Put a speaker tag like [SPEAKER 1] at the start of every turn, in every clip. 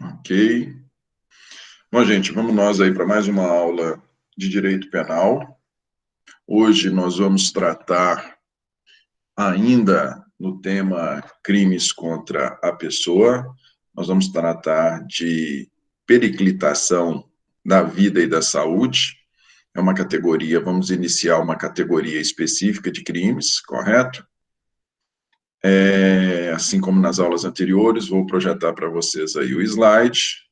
[SPEAKER 1] Ok. Bom, gente, vamos nós aí para mais uma aula de Direito Penal. Hoje nós vamos tratar ainda no tema crimes contra a pessoa. Nós vamos tratar de periclitação da vida e da saúde. É uma categoria, vamos iniciar uma categoria específica de crimes, correto? Assim como nas aulas anteriores, vou projetar para vocês aí o slide.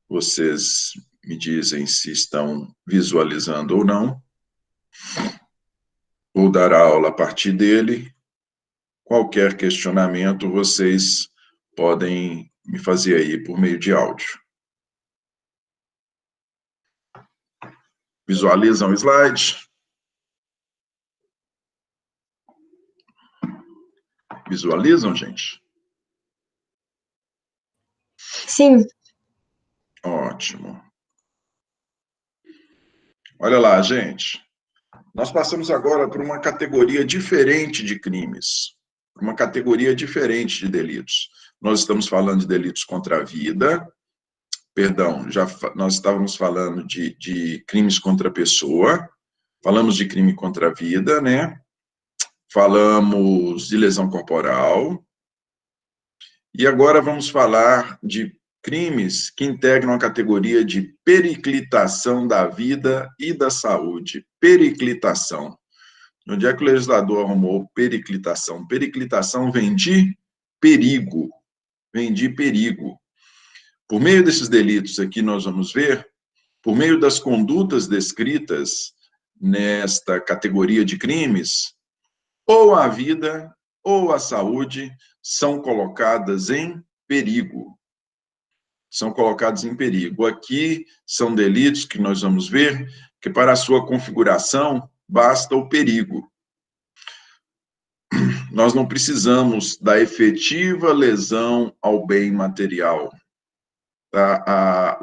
[SPEAKER 1] Vocês me dizem se estão visualizando ou não. Vou dar a aula a partir dele. Qualquer questionamento, vocês podem me fazer aí por meio de áudio. Visualizam o slide? Visualizam, gente?
[SPEAKER 2] Sim.
[SPEAKER 1] Ótimo. Olha lá, gente. Nós passamos agora por uma categoria diferente de crimes, uma categoria diferente de delitos. Nós estamos falando de delitos contra a vida, perdão, nós estávamos falando de crimes contra a pessoa, falamos de crime contra a vida, né? Falamos de lesão corporal, e agora vamos falar de crimes que integram a categoria de periclitação da vida e da saúde. Periclitação. Onde é que o legislador arrumou periclitação? Periclitação vem de perigo. Vem de perigo. Por meio desses delitos aqui, nós vamos ver, por meio das condutas descritas nesta categoria de crimes, ou a vida ou a saúde são colocadas em perigo. São colocados em perigo. Aqui são delitos que nós vamos ver que para a sua configuração basta o perigo. Nós não precisamos da efetiva lesão ao bem material.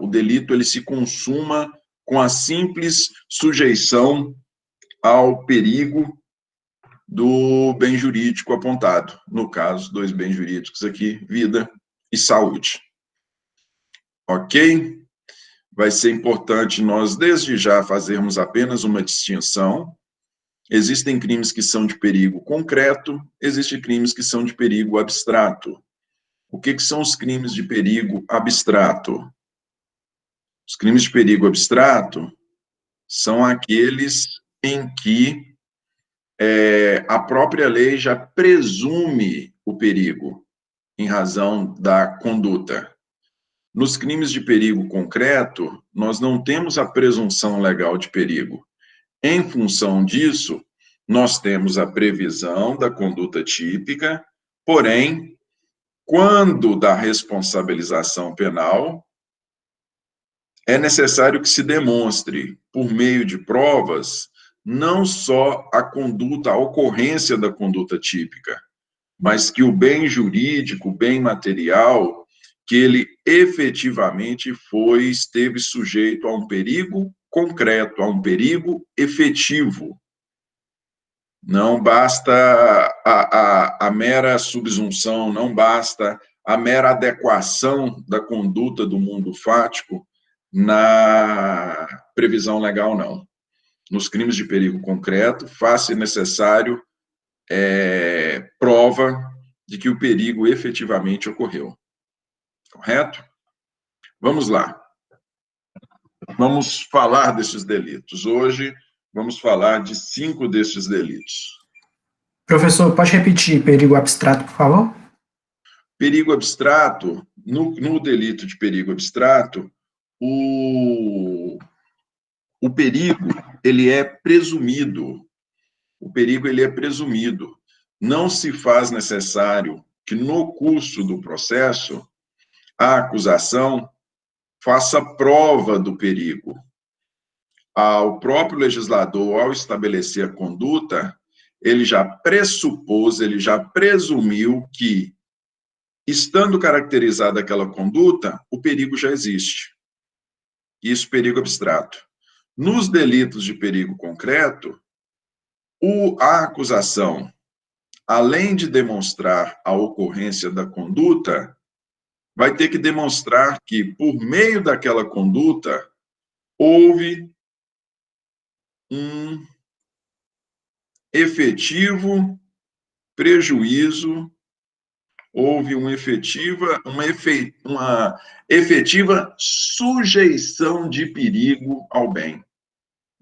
[SPEAKER 1] O delito ele se consuma com a simples sujeição ao perigo do bem jurídico apontado. No caso, dois bens jurídicos aqui, vida e saúde. Ok? Vai ser importante nós, desde já, fazermos apenas uma distinção. Existem crimes que são de perigo concreto, existem crimes que são de perigo abstrato. O que são os crimes de perigo abstrato? Os crimes de perigo abstrato são aqueles em que a própria lei já presume o perigo em razão da conduta. Nos crimes de perigo concreto, nós não temos a presunção legal de perigo. Em função disso, nós temos a previsão da conduta típica, porém, quando da responsabilização penal, é necessário que se demonstre, por meio de provas, não só a conduta, a ocorrência da conduta típica, mas que o bem jurídico, o bem material, que ele efetivamente esteve sujeito a um perigo concreto, a um perigo efetivo. Não basta a mera subsunção, não basta a mera adequação da conduta do mundo fático na previsão legal, não. Nos crimes de perigo concreto, faz-se necessário prova de que o perigo efetivamente ocorreu. Correto? Vamos lá. Vamos falar desses delitos. Hoje, vamos falar de 5 desses delitos.
[SPEAKER 2] Professor, pode repetir perigo abstrato, por favor?
[SPEAKER 1] Perigo abstrato, no delito de perigo abstrato, o perigo, ele é presumido. O perigo, ele é presumido. Não se faz necessário que, no curso do processo, a acusação faça prova do perigo. O próprio legislador, ao estabelecer a conduta, ele já pressupôs, ele já presumiu que, estando caracterizada aquela conduta, o perigo já existe. Isso, perigo abstrato. Nos delitos de perigo concreto, a acusação, além de demonstrar a ocorrência da conduta, vai ter que demonstrar que, por meio daquela conduta, houve um efetivo prejuízo, houve uma efetiva sujeição de perigo ao bem.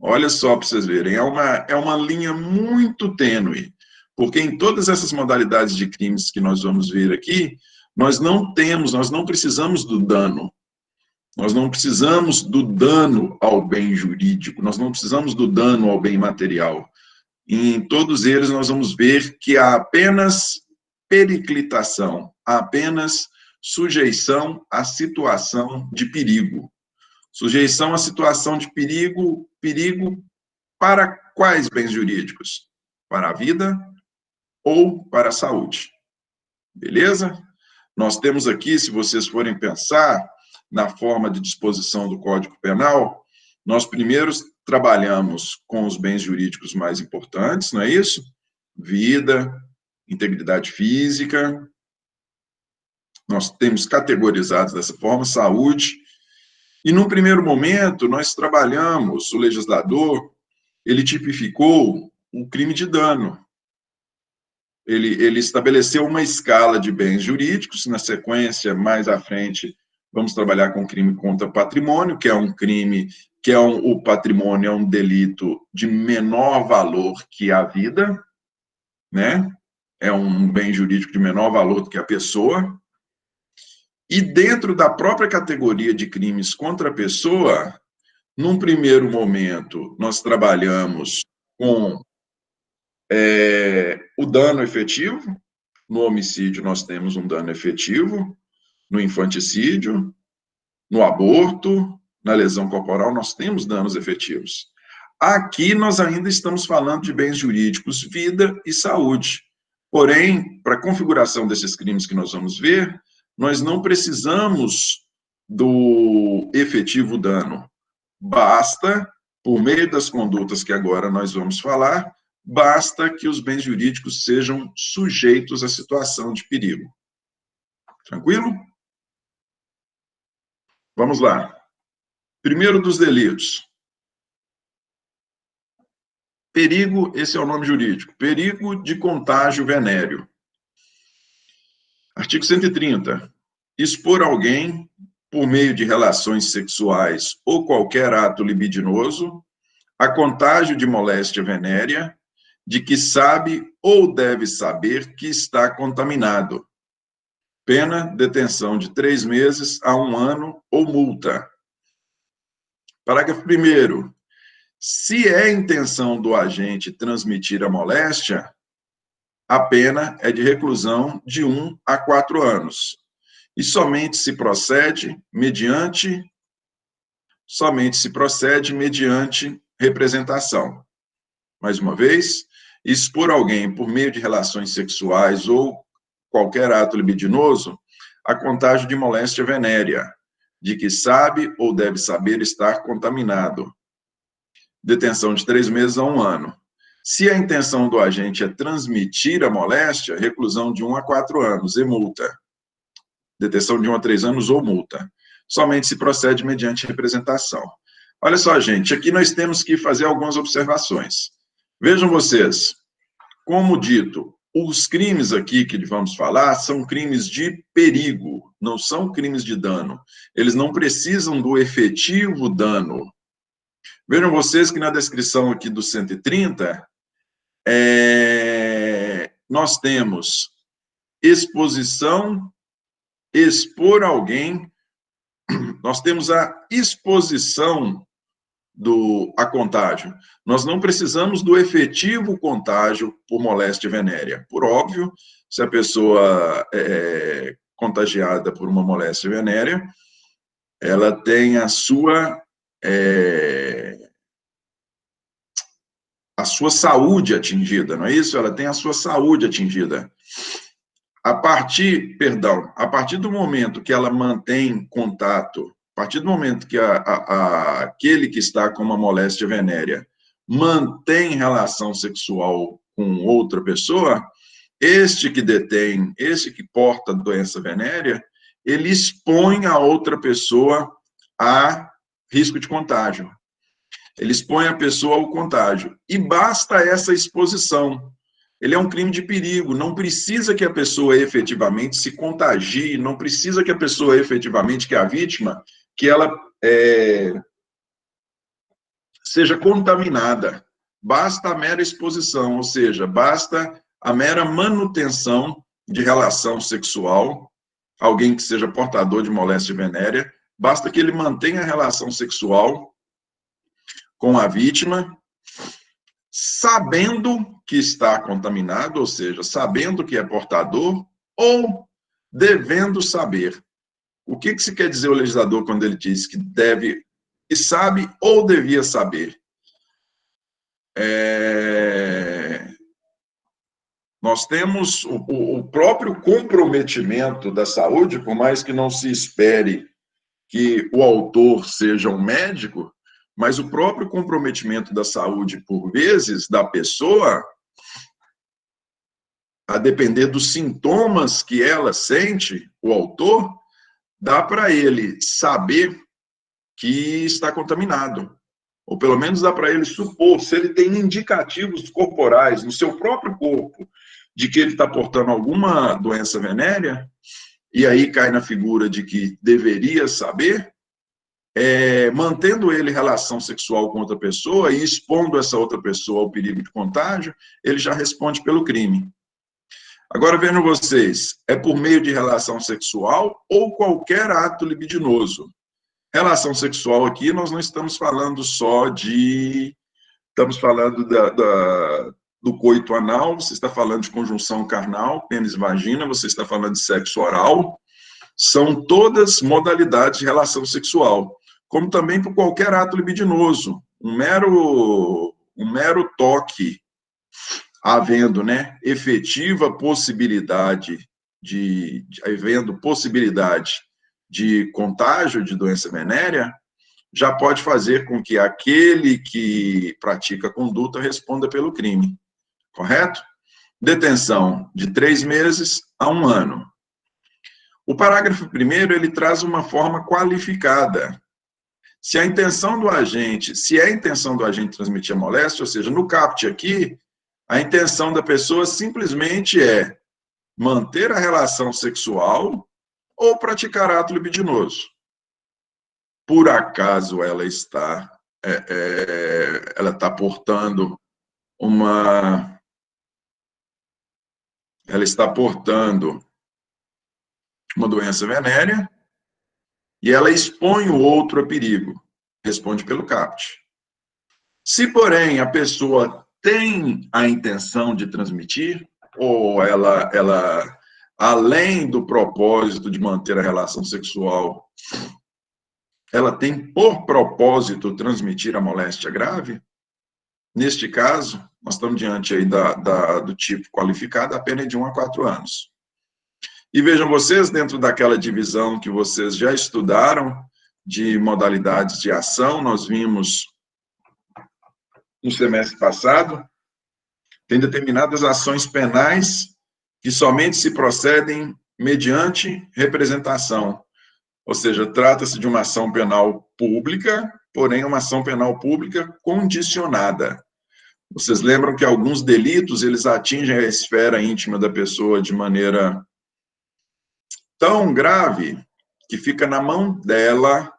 [SPEAKER 1] Olha só para vocês verem, é uma linha muito tênue, porque em todas essas modalidades de crimes que nós vamos ver aqui, nós não precisamos do dano. Nós não precisamos do dano ao bem jurídico, nós não precisamos do dano ao bem material. Em todos eles nós vamos ver que há apenas periclitação, há apenas sujeição à situação de perigo. Sujeição à situação de perigo, perigo para quais bens jurídicos? Para a vida ou para a saúde. Beleza? Nós temos aqui, se vocês forem pensar na forma de disposição do Código Penal, nós primeiro trabalhamos com os bens jurídicos mais importantes, não é isso? Vida, integridade física, nós temos categorizados dessa forma, saúde, e num primeiro momento nós trabalhamos, o legislador, ele tipificou o crime de dano. Ele estabeleceu uma escala de bens jurídicos, na sequência, mais à frente, vamos trabalhar com crime contra patrimônio, que é um crime, o patrimônio é um delito de menor valor que a vida, né? É um bem jurídico de menor valor do que a pessoa. E dentro da própria categoria de crimes contra a pessoa, num primeiro momento, nós trabalhamos com o dano efetivo. No homicídio, nós temos um dano efetivo. No infanticídio, no aborto, na lesão corporal, nós temos danos efetivos. Aqui, nós ainda estamos falando de bens jurídicos, vida e saúde. Porém, para a configuração desses crimes que nós vamos ver, nós não precisamos do efetivo dano. Basta, por meio das condutas que agora nós vamos falar, basta que os bens jurídicos sejam sujeitos à situação de perigo. Tranquilo? Vamos lá. Primeiro dos delitos. Perigo, esse é o nome jurídico. Perigo de contágio venéreo. Artigo 130. Expor alguém, por meio de relações sexuais ou qualquer ato libidinoso, a contágio de moléstia venérea, de que sabe ou deve saber que está contaminado. Pena, detenção de 3 meses a 1 ano ou multa. Parágrafo 1º. Se é intenção do agente transmitir a moléstia, a pena é de reclusão de 1 a 4 anos. E somente se procede mediante representação. Mais uma vez, expor alguém por meio de relações sexuais ou qualquer ato libidinoso a contágio de moléstia venérea, de que sabe ou deve saber estar contaminado. Detenção de 3 meses a 1 ano. Se a intenção do agente é transmitir a moléstia, reclusão de 1 a 4 anos e multa. Detenção de 1 a 3 anos ou multa. Somente se procede mediante representação. Olha só, gente, aqui nós temos que fazer algumas observações. Vejam vocês, como dito, os crimes aqui que vamos falar são crimes de perigo, não são crimes de dano. Eles não precisam do efetivo dano. Vejam vocês que na descrição aqui do 130, nós temos exposição, expor alguém, nós temos a exposição a contágio. Nós não precisamos do efetivo contágio por moléstia venérea. Por óbvio, se a pessoa é contagiada por uma moléstia venérea, ela tem a sua saúde atingida, não é isso? Ela tem a sua saúde atingida. A partir do momento que ela mantém contato, a partir do momento que aquele que está com uma moléstia venérea mantém relação sexual com outra pessoa, este que porta a doença venérea, ele expõe a outra pessoa a risco de contágio. Ele expõe a pessoa ao contágio. E basta essa exposição. Ele é um crime de perigo. Não precisa que a pessoa efetivamente se contagie, não precisa que a pessoa efetivamente, que é a vítima, que ela seja contaminada. Basta a mera exposição, ou seja, basta a mera manutenção de relação sexual, alguém que seja portador de moléstia venérea, basta que ele mantenha a relação sexual com a vítima, sabendo que está contaminado, ou seja, sabendo que é portador, ou devendo saber. O que se quer dizer o legislador quando ele diz que deve, que sabe ou devia saber? Nós temos o próprio comprometimento da saúde, por mais que não se espere que o autor seja um médico, mas o próprio comprometimento da saúde, por vezes, da pessoa, a depender dos sintomas que ela sente, o autor, dá para ele saber que está contaminado. Ou pelo menos dá para ele supor, se ele tem indicativos corporais no seu próprio corpo de que ele está portando alguma doença venérea, e aí cai na figura de que deveria saber, mantendo ele relação sexual com outra pessoa e expondo essa outra pessoa ao perigo de contágio, ele já responde pelo crime. Agora, vendo vocês, é por meio de relação sexual ou qualquer ato libidinoso. Relação sexual aqui, nós não estamos falando só de... Estamos falando do coito anal, você está falando de conjunção carnal, pênis e vagina, você está falando de sexo oral. São todas modalidades de relação sexual, como também por qualquer ato libidinoso. Um mero toque, havendo, né, efetiva possibilidade havendo possibilidade de contágio de doença venérea, já pode fazer com que aquele que pratica a conduta responda pelo crime, correto? Detenção de 3 meses a 1 ano. O parágrafo 1º, ele traz uma forma qualificada. Se é a intenção do agente transmitir a moléstia, ou seja, no CAPT aqui, a intenção da pessoa simplesmente é manter a relação sexual ou praticar ato libidinoso. Por acaso ela está portando uma doença venérea e ela expõe o outro a perigo, responde pelo CAPT. Se, porém, a pessoa tem a intenção de transmitir, ou ela além do propósito de manter a relação sexual, ela tem por propósito transmitir a moléstia grave, neste caso, nós estamos diante aí do tipo qualificado, a pena é de 1 a 4 anos. E vejam vocês, dentro daquela divisão que vocês já estudaram, de modalidades de ação, nós vimos no semestre passado, tem determinadas ações penais que somente se procedem mediante representação. Ou seja, trata-se de uma ação penal pública, porém uma ação penal pública condicionada. Vocês lembram que alguns delitos, eles atingem a esfera íntima da pessoa de maneira tão grave que fica na mão dela,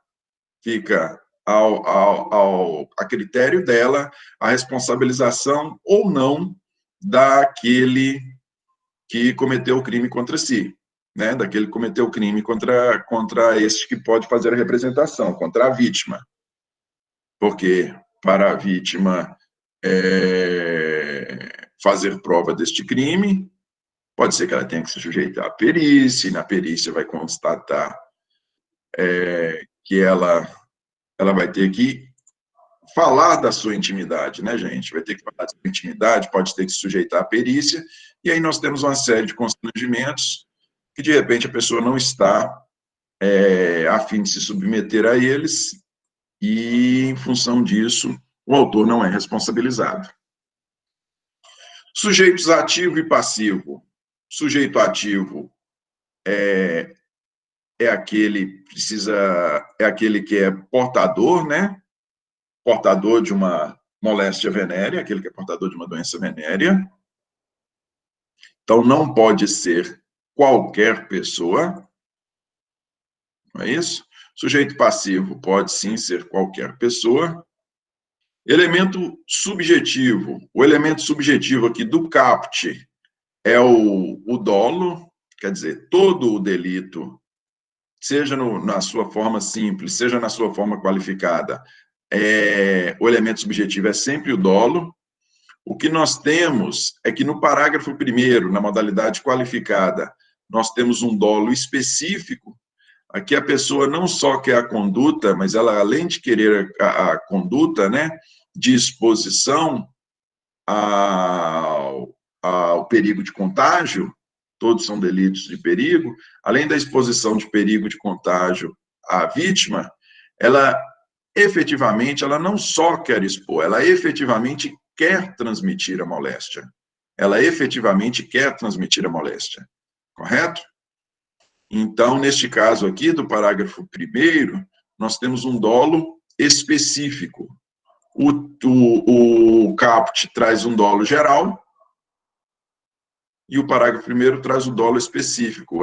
[SPEAKER 1] fica a critério dela a responsabilização ou não daquele que cometeu o crime contra si, né? Daquele que cometeu o crime contra este que pode fazer a representação, contra a vítima. Porque para a vítima fazer prova deste crime, pode ser que ela tenha que se sujeitar à perícia, e na perícia vai constatar que ela vai ter que falar da sua intimidade, né, gente? Vai ter que falar da sua intimidade, pode ter que se sujeitar à perícia, e aí nós temos uma série de constrangimentos que, de repente, a pessoa não está a fim de se submeter a eles, e, em função disso, o autor não é responsabilizado. Sujeitos ativo e passivo. Sujeito ativo é aquele que é portador, né? Portador de uma moléstia venérea, aquele que é portador de uma doença venérea. Então, não pode ser qualquer pessoa, não é isso? Sujeito passivo pode sim ser qualquer pessoa. Elemento subjetivo. O elemento subjetivo aqui do CAPT é o dolo, quer dizer, todo o delito, seja na sua forma simples, seja na sua forma qualificada, o elemento subjetivo é sempre o dolo. O que nós temos é que no parágrafo 1º, na modalidade qualificada, nós temos um dolo específico. Aqui a pessoa não só quer a conduta, mas ela, além de querer a conduta, né, de exposição ao perigo de contágio, todos são delitos de perigo, além da exposição de perigo de contágio à vítima, ela efetivamente, ela não só quer expor, ela efetivamente quer transmitir a moléstia. Ela efetivamente quer transmitir a moléstia, correto? Então, neste caso aqui, do parágrafo 1º, nós temos um dolo específico. O caput traz um dolo geral, e o parágrafo 1º traz o dolo específico,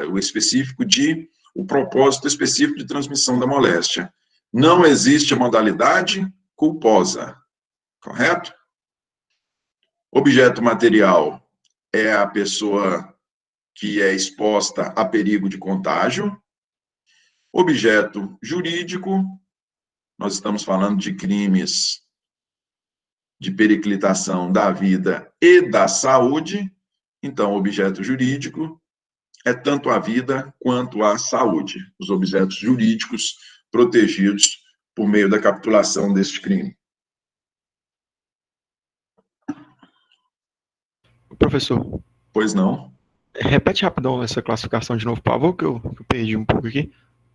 [SPEAKER 1] o específico o propósito específico de transmissão da moléstia. Não existe a modalidade culposa, correto? Objeto material é a pessoa que é exposta a perigo de contágio. Objeto jurídico, nós estamos falando de crimes de periclitação da vida e da saúde. Então, objeto jurídico é tanto a vida quanto a saúde, os objetos jurídicos protegidos por meio da capitulação deste crime.
[SPEAKER 3] Professor,
[SPEAKER 1] Pois não?
[SPEAKER 3] repete rapidão essa classificação de novo, por favor, que eu perdi um pouco aqui,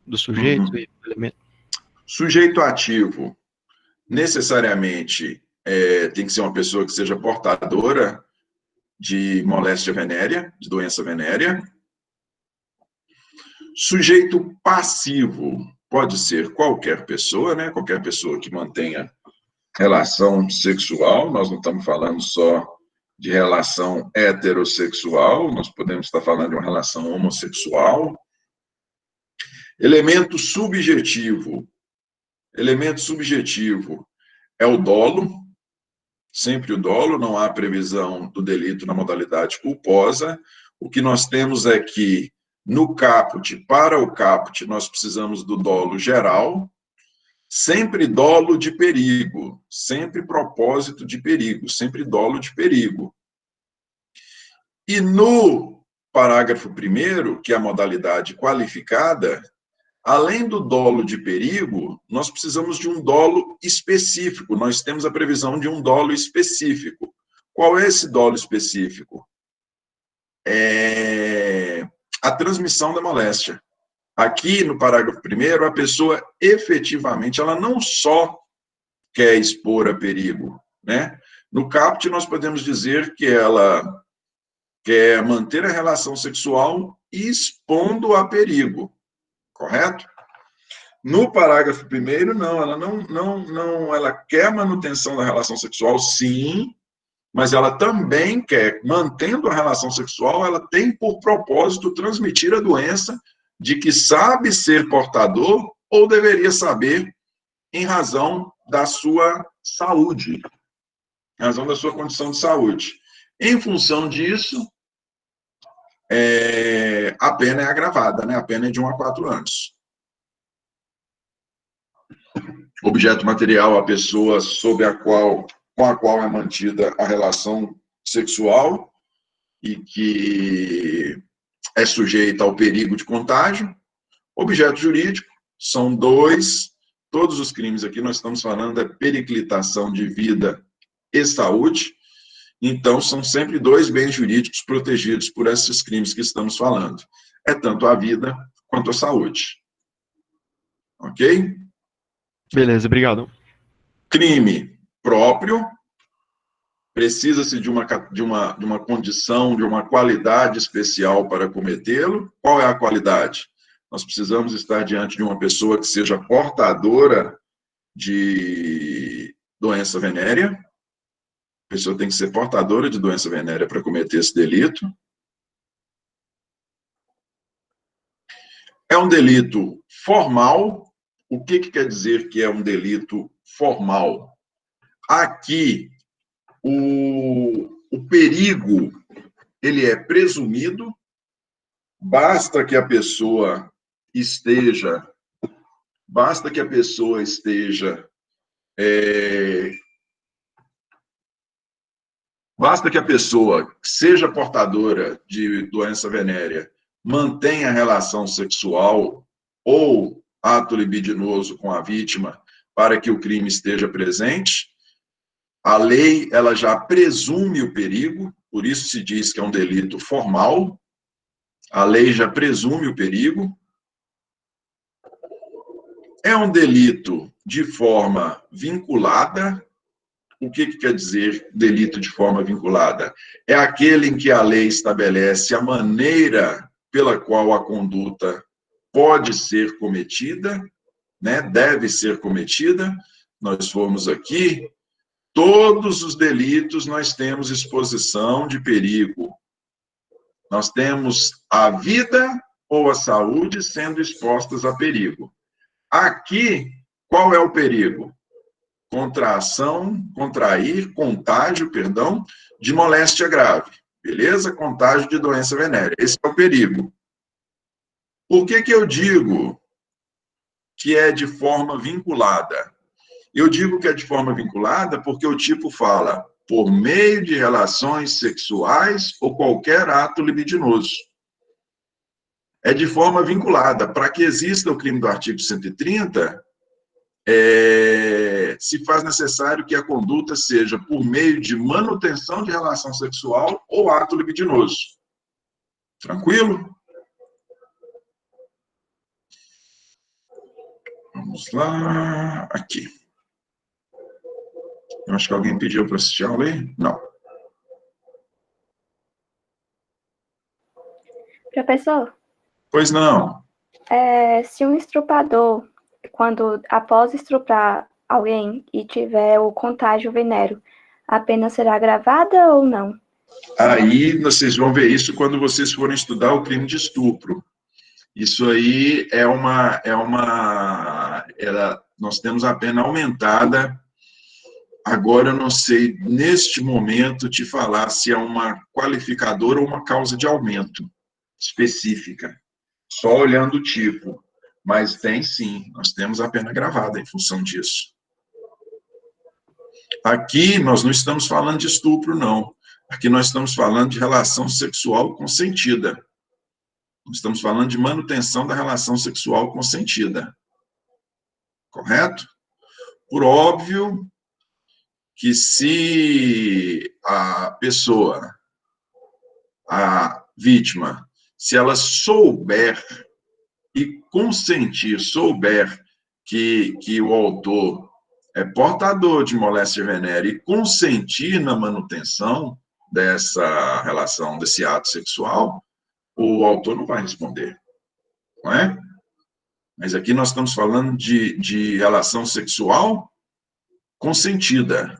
[SPEAKER 3] do sujeito e do elemento.
[SPEAKER 1] Sujeito ativo, necessariamente, tem que ser uma pessoa que seja portadora de moléstia venérea, de doença venérea. Sujeito passivo pode ser qualquer pessoa, né? Qualquer pessoa que mantenha relação sexual, nós não estamos falando só de relação heterossexual, nós podemos estar falando de uma relação homossexual. Elemento subjetivo. Elemento subjetivo é o dolo, sempre o dolo, não há previsão do delito na modalidade culposa. O que nós temos é que, no caput, para o caput, nós precisamos do dolo geral, sempre dolo de perigo, sempre propósito de perigo, sempre dolo de perigo. E no parágrafo 1º, que é a modalidade qualificada, além do dolo de perigo, nós precisamos de um dolo específico, nós temos a previsão de um dolo específico. Qual é esse dolo específico? É a transmissão da moléstia. Aqui, no parágrafo 1º, a pessoa efetivamente, ela não só quer expor a perigo, né? No caput, nós podemos dizer que ela quer manter a relação sexual expondo a perigo, correto? No parágrafo 1º, não, ela não, ela quer manutenção da relação sexual, sim, mas ela também quer, mantendo a relação sexual, ela tem por propósito transmitir a doença de que sabe ser portador ou deveria saber em razão da sua saúde, em razão da sua condição de saúde. Em função disso, a pena é agravada, né? A pena é de 1 a 4 anos. Objeto material, a pessoa com a qual é mantida a relação sexual e que é sujeita ao perigo de contágio. Objeto jurídico, são dois. Todos os crimes aqui nós estamos falando da periclitação de vida e saúde. Então, são sempre dois bens jurídicos protegidos por esses crimes que estamos falando. É tanto a vida quanto a saúde. Ok?
[SPEAKER 3] Beleza, obrigado.
[SPEAKER 1] Crime próprio, Precisa-se de uma condição, de uma qualidade especial para cometê-lo. Qual é a qualidade? Nós precisamos estar diante de uma pessoa que seja portadora de doença venérea. A pessoa tem que ser portadora de doença venérea para cometer esse delito. É um delito formal. O que quer dizer que é um delito formal? Aqui, o perigo, ele é presumido, basta que a pessoa esteja seja portadora de doença venérea, mantenha relação sexual ou ato libidinoso com a vítima para que o crime esteja presente. A lei, ela já presume o perigo, por isso se diz que é um delito formal. A lei já presume o perigo. É um delito de forma vinculada. O que quer dizer delito de forma vinculada? É aquele em que a lei estabelece a maneira pela qual a conduta pode ser cometida, né? Deve ser cometida. Nós fomos aqui. Todos os delitos nós temos exposição de perigo. Nós temos a vida ou a saúde sendo expostas a perigo. Aqui, qual é o perigo? Contágio, de moléstia grave. Beleza? Contágio de doença venérea. Esse é o perigo. Por que eu digo que é de forma vinculada? Eu digo que é de forma vinculada porque o tipo fala por meio de relações sexuais ou qualquer ato libidinoso. É de forma vinculada. Para que exista o crime do artigo 130, se faz necessário que a conduta seja por meio de manutenção de relação sexual ou ato libidinoso. Tranquilo? Vamos lá. Aqui. Eu acho que alguém pediu para assistir a aula aí? Não.
[SPEAKER 4] Professor?
[SPEAKER 1] Pois não.
[SPEAKER 4] Se um estuprador, após estuprar alguém e tiver o contágio venéreo, a pena será agravada ou não?
[SPEAKER 1] Aí vocês vão ver isso quando vocês forem estudar o crime de estupro. Isso aí nós temos a pena aumentada. Agora, eu não sei, neste momento, te falar se é uma qualificadora ou uma causa de aumento específica, só olhando o tipo. Mas tem sim, nós temos a pena gravada em função disso. Aqui, nós não estamos falando de estupro, não. Aqui nós estamos falando de relação sexual consentida. Nós estamos falando de manutenção da relação sexual consentida. Correto? Por óbvio que se a pessoa, a vítima, se ela souber e consentir, souber que o autor é portador de moléstia venérea e consentir na manutenção dessa relação, desse ato sexual, o autor não vai responder, não é? Mas aqui nós estamos falando de relação sexual consentida.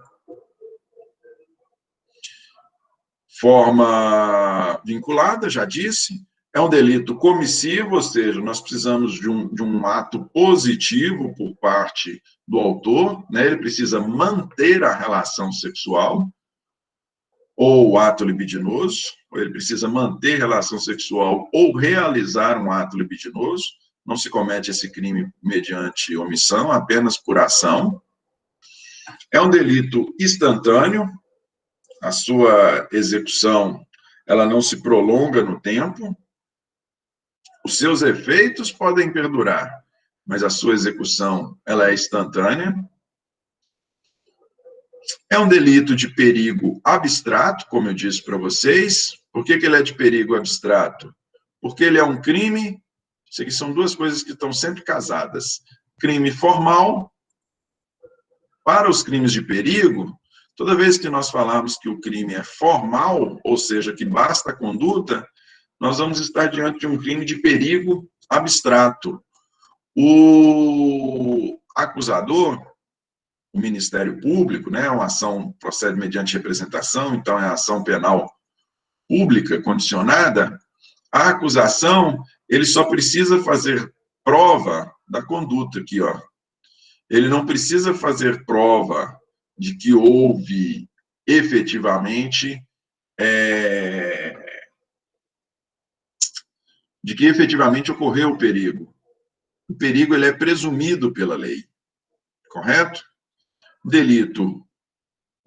[SPEAKER 1] Forma vinculada, já disse, é um delito comissivo, ou seja, nós precisamos de um ato positivo por parte do autor, né? Ele precisa manter a relação sexual, ou ato libidinoso, ou ele precisa manter relação sexual ou realizar um ato libidinoso. Não se comete esse crime mediante omissão, apenas por ação. É um delito instantâneo, a sua execução ela não se prolonga no tempo, os seus efeitos podem perdurar, mas a sua execução ela é instantânea. É um delito de perigo abstrato, como eu disse para vocês. Por que ele é de perigo abstrato? Porque ele é um crime, isso aqui são duas coisas que estão sempre casadas. Crime formal. Para os crimes de perigo, Toda vez que nós falarmos que o crime é formal, ou seja, que basta a conduta, nós vamos estar diante de um crime de perigo abstrato. O acusador, o Ministério Público, né, uma ação procede mediante representação, então é a ação penal pública condicionada, a acusação, ele só precisa fazer prova da conduta aqui, ó. Ele não precisa fazer prova de que houve efetivamente ocorreu o perigo. O perigo ele é presumido pela lei, correto? Delito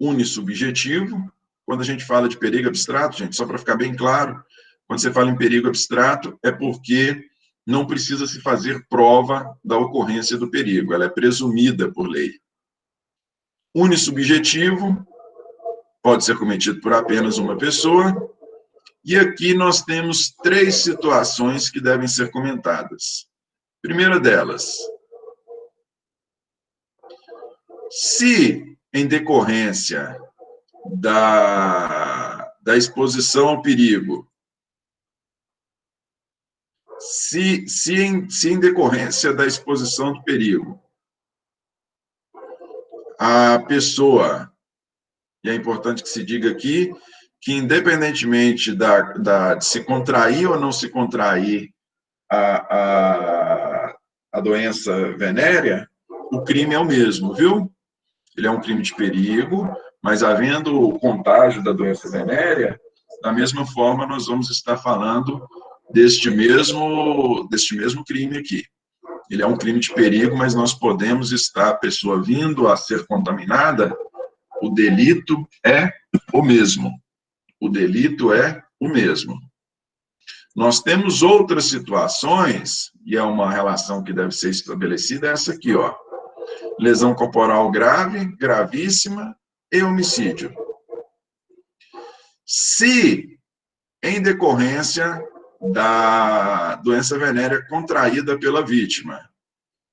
[SPEAKER 1] unissubjetivo. Quando a gente fala de perigo abstrato, gente, só para ficar bem claro, quando você fala em perigo abstrato, é porque não precisa se fazer prova da ocorrência do perigo, ela é presumida por lei. Unissubjetivo, pode ser cometido por apenas uma pessoa, e aqui nós temos 3 situações que devem ser comentadas. Primeira delas, se em decorrência da exposição ao perigo, se em decorrência da exposição do perigo, a pessoa, e é importante que se diga aqui, que independentemente de se contrair ou não se contrair a doença venérea, o crime é o mesmo, viu? Ele é um crime de perigo, mas havendo o contágio da doença venérea, da mesma forma nós vamos estar falando deste mesmo crime aqui. Ele é um crime de perigo, mas nós podemos estar, a pessoa vindo a ser contaminada, o delito é o mesmo. O delito é o mesmo. Nós temos outras situações, e é uma relação que deve ser estabelecida, essa aqui, ó. Lesão corporal grave, gravíssima e homicídio. Se, em decorrência da doença venérea contraída pela vítima,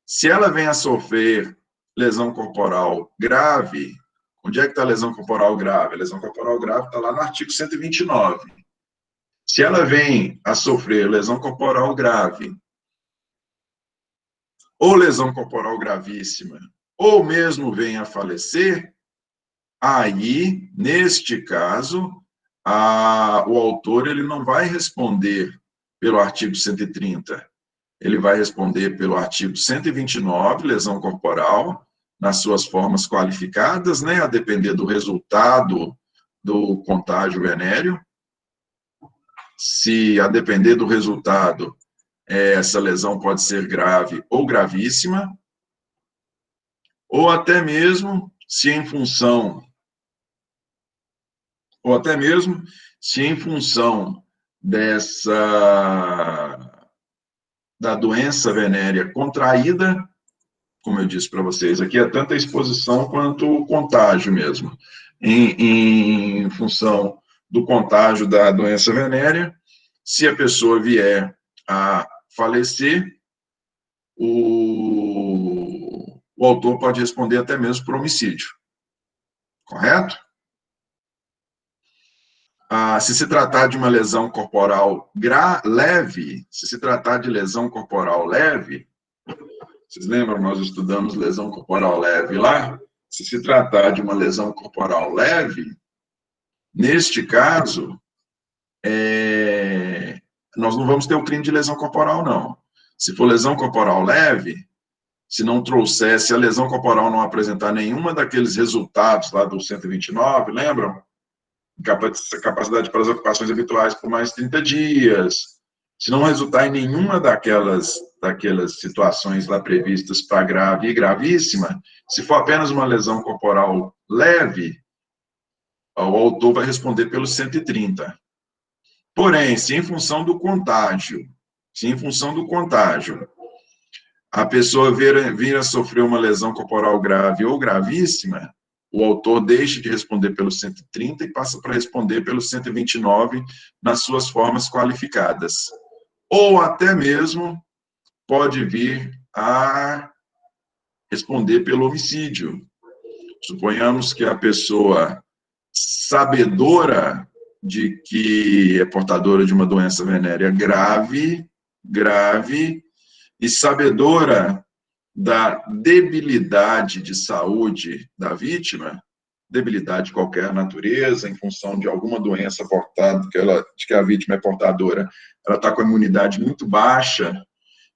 [SPEAKER 1] se ela vem a sofrer lesão corporal grave, onde é que está a lesão corporal grave? A lesão corporal grave está lá no artigo 129. Se ela vem a sofrer lesão corporal grave, ou lesão corporal gravíssima, ou mesmo vem a falecer, aí, neste caso, o autor ele não vai responder pelo artigo 130, ele vai responder pelo artigo 129, lesão corporal, nas suas formas qualificadas, né, a depender do resultado do contágio venéreo. Se a depender do resultado, essa lesão pode ser grave ou gravíssima, ou até mesmo se em função da doença venérea contraída, como eu disse para vocês, aqui é tanto a exposição quanto o contágio mesmo. Em função do contágio da doença venérea, se a pessoa vier a falecer, o autor pode responder até mesmo por homicídio. Correto? Se se tratar de uma lesão corporal leve, se se tratar de lesão corporal leve, vocês lembram, nós estudamos lesão corporal leve lá? Se se tratar de uma lesão corporal leve, neste caso, nós não vamos ter o crime de lesão corporal, não. Se for lesão corporal leve, se não trouxesse a lesão corporal não apresentar nenhuma daqueles resultados lá do 129, lembram? Capacidade para as ocupações habituais por mais de 30 dias, se não resultar em nenhuma daquelas situações lá previstas para grave e gravíssima, se for apenas uma lesão corporal leve, o autor vai responder pelo 130. Porém, se em função do contágio, a pessoa vir a sofrer uma lesão corporal grave ou gravíssima, o autor deixa de responder pelo 130 e passa para responder pelo 129 nas suas formas qualificadas. Ou até mesmo pode vir a responder pelo homicídio. Suponhamos que a pessoa, sabedora de que é portadora de uma doença venérea grave, e sabedora da debilidade de saúde da vítima, debilidade de qualquer natureza, em função de alguma doença portada, de que a vítima é portadora, ela está com a imunidade muito baixa,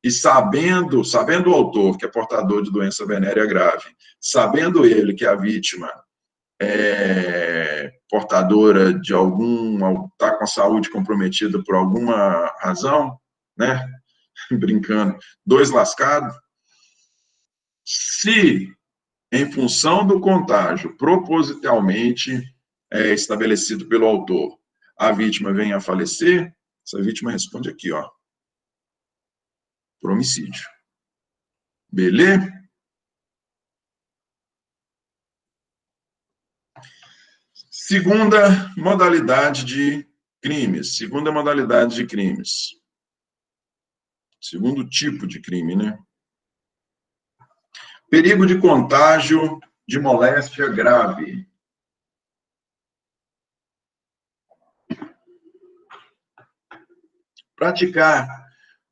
[SPEAKER 1] e sabendo o autor que é portador de doença venérea grave, sabendo ele que a vítima é portadora de está com a saúde comprometida por alguma razão, né? Brincando, dois lascados. Se, em função do contágio propositalmente estabelecido pelo autor, a vítima vem a falecer, essa vítima responde aqui, ó, por homicídio. Beleza? Segunda modalidade de crimes. Segundo tipo de crime, né? Perigo de contágio de moléstia grave. Praticar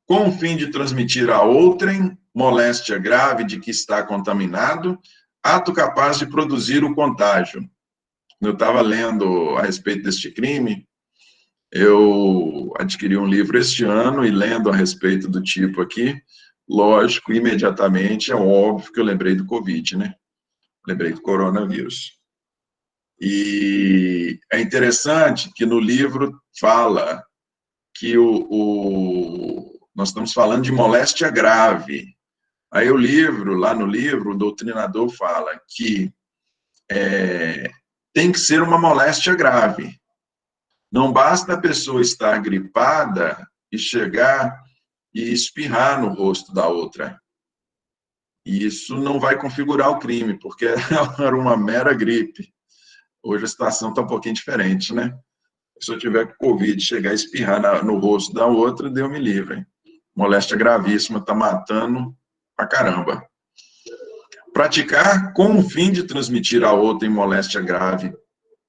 [SPEAKER 1] com o fim de transmitir a outrem moléstia grave de que está contaminado, ato capaz de produzir o contágio. Eu estava lendo a respeito deste crime, eu adquiri um livro este ano e lendo a respeito do tipo aqui, lógico, imediatamente, é óbvio que eu lembrei do Covid, né? Lembrei do coronavírus. E é interessante que no livro fala que nós estamos falando de moléstia grave. Aí lá no livro, o doutrinador fala que tem que ser uma moléstia grave. Não basta a pessoa estar gripada e chegar e espirrar no rosto da outra. Isso não vai configurar o crime, porque era uma mera gripe. Hoje a situação está um pouquinho diferente, né? Se eu tiver com Covid, chegar a espirrar no rosto da outra, Deus me livre. Moléstia gravíssima, está matando pra caramba. Praticar com o fim de transmitir a outra em moléstia grave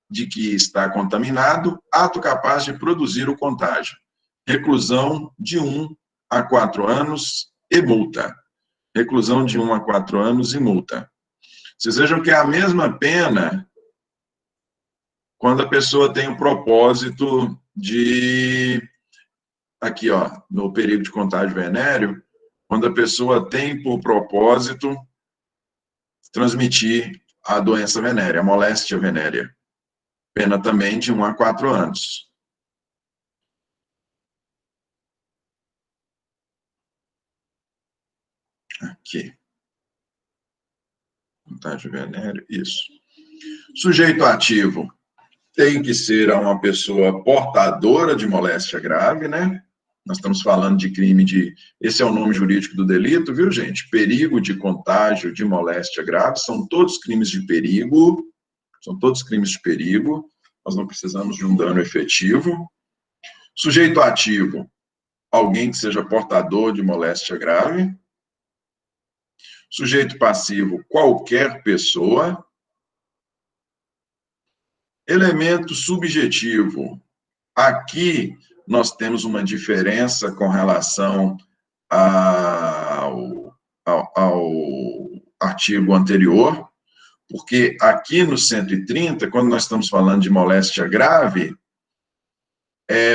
[SPEAKER 1] de que está contaminado, ato capaz de produzir o contágio. Reclusão de 1 a 4 anos e multa. Reclusão de 1 a 4 anos e multa. Vocês vejam que é a mesma pena quando a pessoa tem o propósito de... Aqui, ó, no perigo de contágio venéreo, quando a pessoa tem por propósito transmitir a doença venérea, a moléstia venérea. Pena também de 1 a 4 anos. Aqui. Contágio venéreo, isso. Sujeito ativo tem que ser uma pessoa portadora de moléstia grave, né? Nós estamos falando de crime de... Esse é o nome jurídico do delito, viu, gente? Perigo de contágio de moléstia grave. São todos crimes de perigo. São todos crimes de perigo. Nós não precisamos de um dano efetivo. Sujeito ativo, alguém que seja portador de moléstia grave. Sujeito passivo, qualquer pessoa. Elemento subjetivo. Aqui nós temos uma diferença com relação ao artigo anterior, porque aqui no 130, quando nós estamos falando de moléstia grave,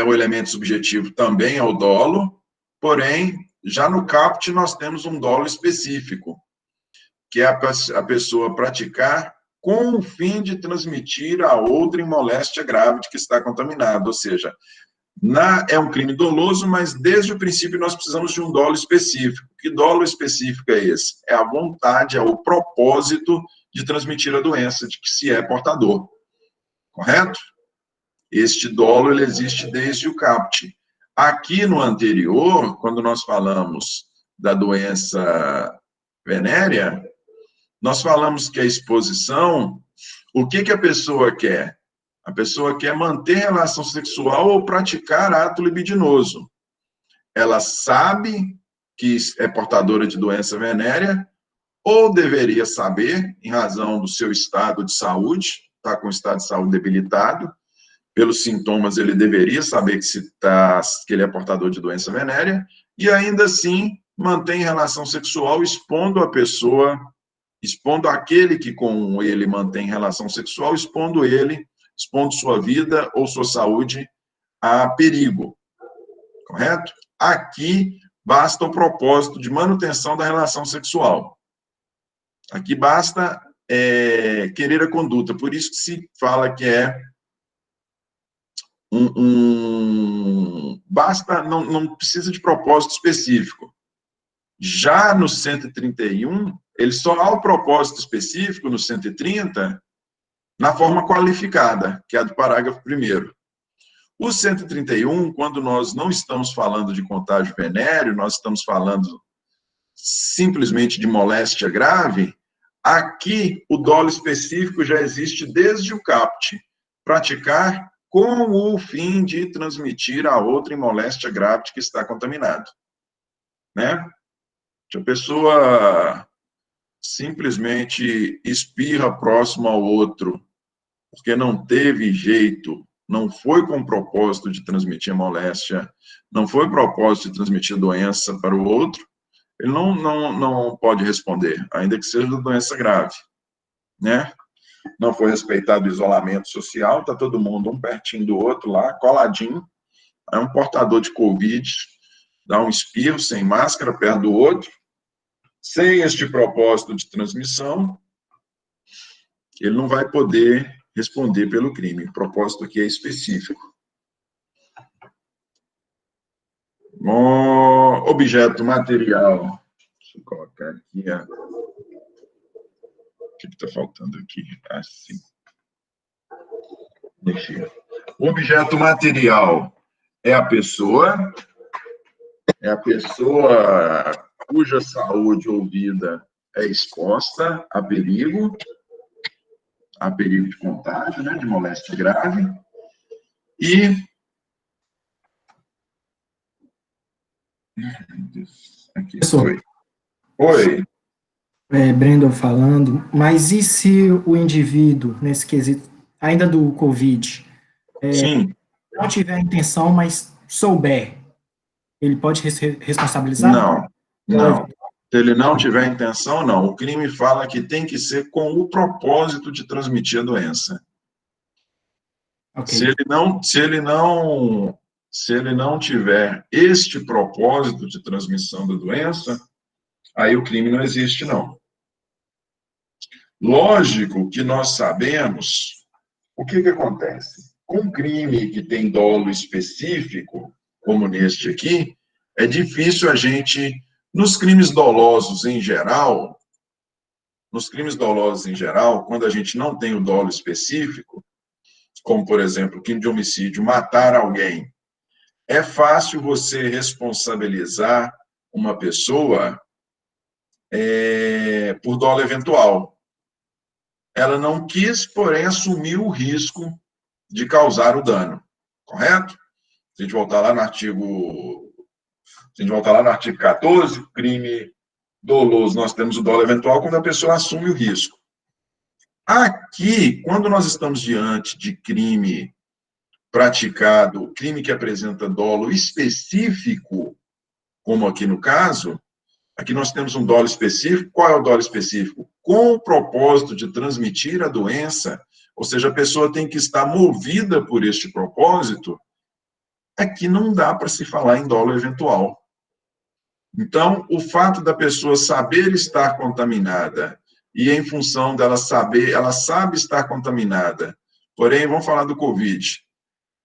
[SPEAKER 1] o elemento subjetivo também é o dolo, porém, já no caput nós temos um dolo específico, que é a pessoa praticar com o fim de transmitir a outra em moléstia grave de que está contaminado, ou seja, é um crime doloso, mas desde o princípio nós precisamos de um dolo específico. Que dolo específico é esse? É a vontade, é o propósito de transmitir a doença, de que se é portador. Correto? Este dolo, ele existe desde o caput. Aqui no anterior, quando nós falamos da doença venérea, nós falamos que a exposição, o que a pessoa quer? A pessoa quer manter relação sexual ou praticar ato libidinoso. Ela sabe que é portadora de doença venérea ou deveria saber, em razão do seu estado de saúde, está com o estado de saúde debilitado, pelos sintomas ele deveria saber que ele é portador de doença venérea, e ainda assim mantém relação sexual expondo a pessoa, expondo aquele que com ele mantém relação sexual, expondo sua vida ou sua saúde a perigo, correto? Aqui basta o propósito de manutenção da relação sexual. Aqui basta querer a conduta, por isso que se fala que é basta, não precisa de propósito específico. Já no 131, ele só há o propósito específico no 130, na forma qualificada, que é a do parágrafo 1º. O 131, quando nós não estamos falando de contágio venéreo, nós estamos falando simplesmente de moléstia grave, aqui o dolo específico já existe desde o caput, praticar com o fim de transmitir a outra em moléstia grave que está contaminado. Né? Se a pessoa simplesmente espirra próximo ao outro, porque não teve jeito, não foi com o propósito de transmitir a moléstia, não foi propósito de transmitir doença para o outro, ele não pode responder, ainda que seja doença grave, né? Não foi respeitado o isolamento social, está todo mundo um pertinho do outro lá, coladinho, aí um portador de Covid dá um espirro sem máscara perto do outro, sem este propósito de transmissão, ele não vai poder responder pelo crime. O propósito aqui é específico. Objeto material. Deixa eu colocar aqui. O que está faltando aqui? Assim. O objeto material é a pessoa cuja saúde ou vida é exposta a perigo de contágio, né, de moléstia grave, e aqui, oi.
[SPEAKER 2] Brandon falando, mas e se o indivíduo, nesse quesito, ainda do Covid,
[SPEAKER 1] Sim.
[SPEAKER 2] não tiver a intenção, mas souber, ele pode responsabilizar?
[SPEAKER 1] Não. Se ele não tiver intenção, não. O crime fala que tem que ser com o propósito de transmitir a doença. Okay. Se ele não tiver este propósito de transmissão da doença, aí o crime não existe, não. Lógico que nós sabemos o que acontece. Com crime que tem dolo específico, como neste aqui, é difícil a gente, nos crimes dolosos em geral, quando a gente não tem o dolo específico, como, por exemplo, crime de homicídio, matar alguém, é fácil você responsabilizar uma pessoa por dolo eventual. Ela não quis, porém, assumir o risco de causar o dano, correto? Se a gente voltar lá no artigo 14, crime doloso, nós temos o dolo eventual quando a pessoa assume o risco. Aqui, quando nós estamos diante de crime praticado, crime que apresenta dolo específico, como aqui no caso, aqui nós temos um dolo específico. Qual é o dolo específico? Com o propósito de transmitir a doença, ou seja, a pessoa tem que estar movida por este propósito, aqui não dá para se falar em dolo eventual. Então, o fato da pessoa saber estar contaminada, e em função dela saber, ela sabe estar contaminada, porém, vamos falar do Covid,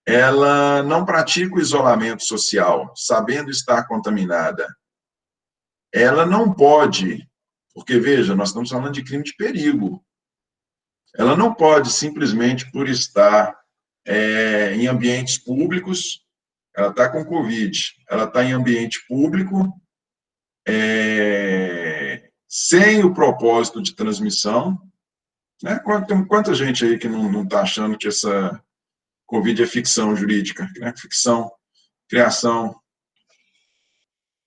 [SPEAKER 1] ela não pratica o isolamento social, sabendo estar contaminada. Ela não pode, porque, veja, nós estamos falando de crime de perigo. Ela não pode, simplesmente por estar em ambientes públicos, ela está com Covid, ela está em ambiente público, sem o propósito de transmissão, né? Tem quanta gente aí que não está achando que essa Covid é ficção jurídica, né? Ficção, criação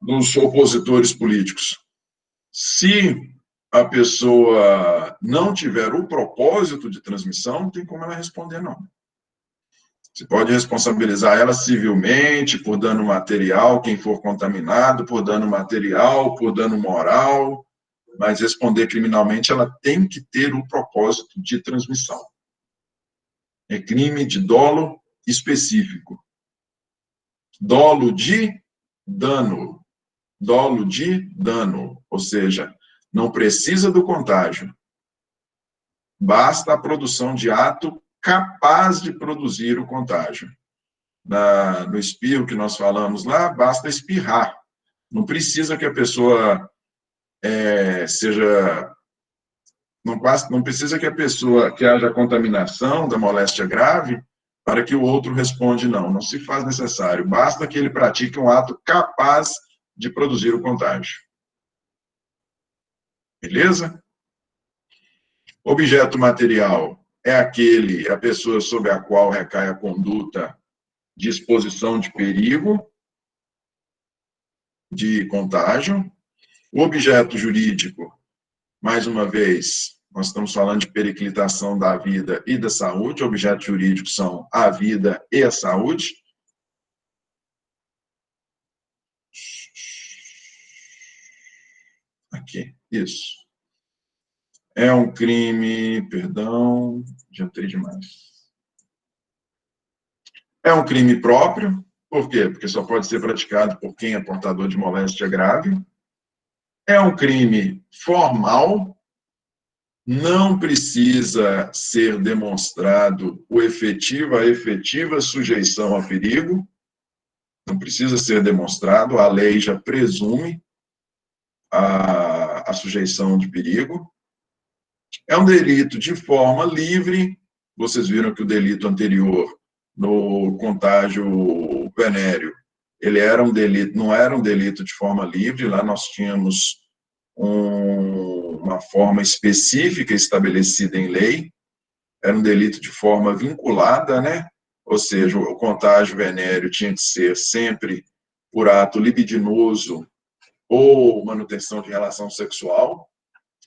[SPEAKER 1] dos opositores políticos. Se a pessoa não tiver o propósito de transmissão, não tem como ela responder, não. Você pode responsabilizar ela civilmente por dano material, quem for contaminado, por dano material, por dano moral, mas responder criminalmente ela tem que ter o propósito de transmissão. É crime de dolo específico. Dolo de dano. Dolo de dano, ou seja, não precisa do contágio. Basta a produção de ato capaz de produzir o contágio. No espirro que nós falamos lá, basta espirrar. Não precisa que a pessoa não precisa que a pessoa, que haja contaminação da moléstia grave para que o outro responda não. Não se faz necessário. Basta que ele pratique um ato capaz de produzir o contágio. Beleza? Objeto material é a pessoa sobre a qual recai a conduta de exposição de perigo, de contágio. O objeto jurídico, mais uma vez, nós estamos falando de periclitação da vida e da saúde. Objetos jurídicos são a vida e a saúde. Aqui, isso. É um crime, perdão, adiantei demais. É um crime próprio, por quê? Porque só pode ser praticado por quem é portador de moléstia grave. É um crime formal, não precisa ser demonstrado a efetiva sujeição a perigo, não precisa ser demonstrado, a lei já presume a sujeição de perigo. É um delito de forma livre. Vocês viram que o delito anterior, no contágio venéreo, ele era um delito, não era um delito de forma livre. Lá nós tínhamos uma forma específica estabelecida em lei. Era um delito de forma vinculada, né? Ou seja, o contágio venéreo tinha que ser sempre por ato libidinoso ou manutenção de relação sexual.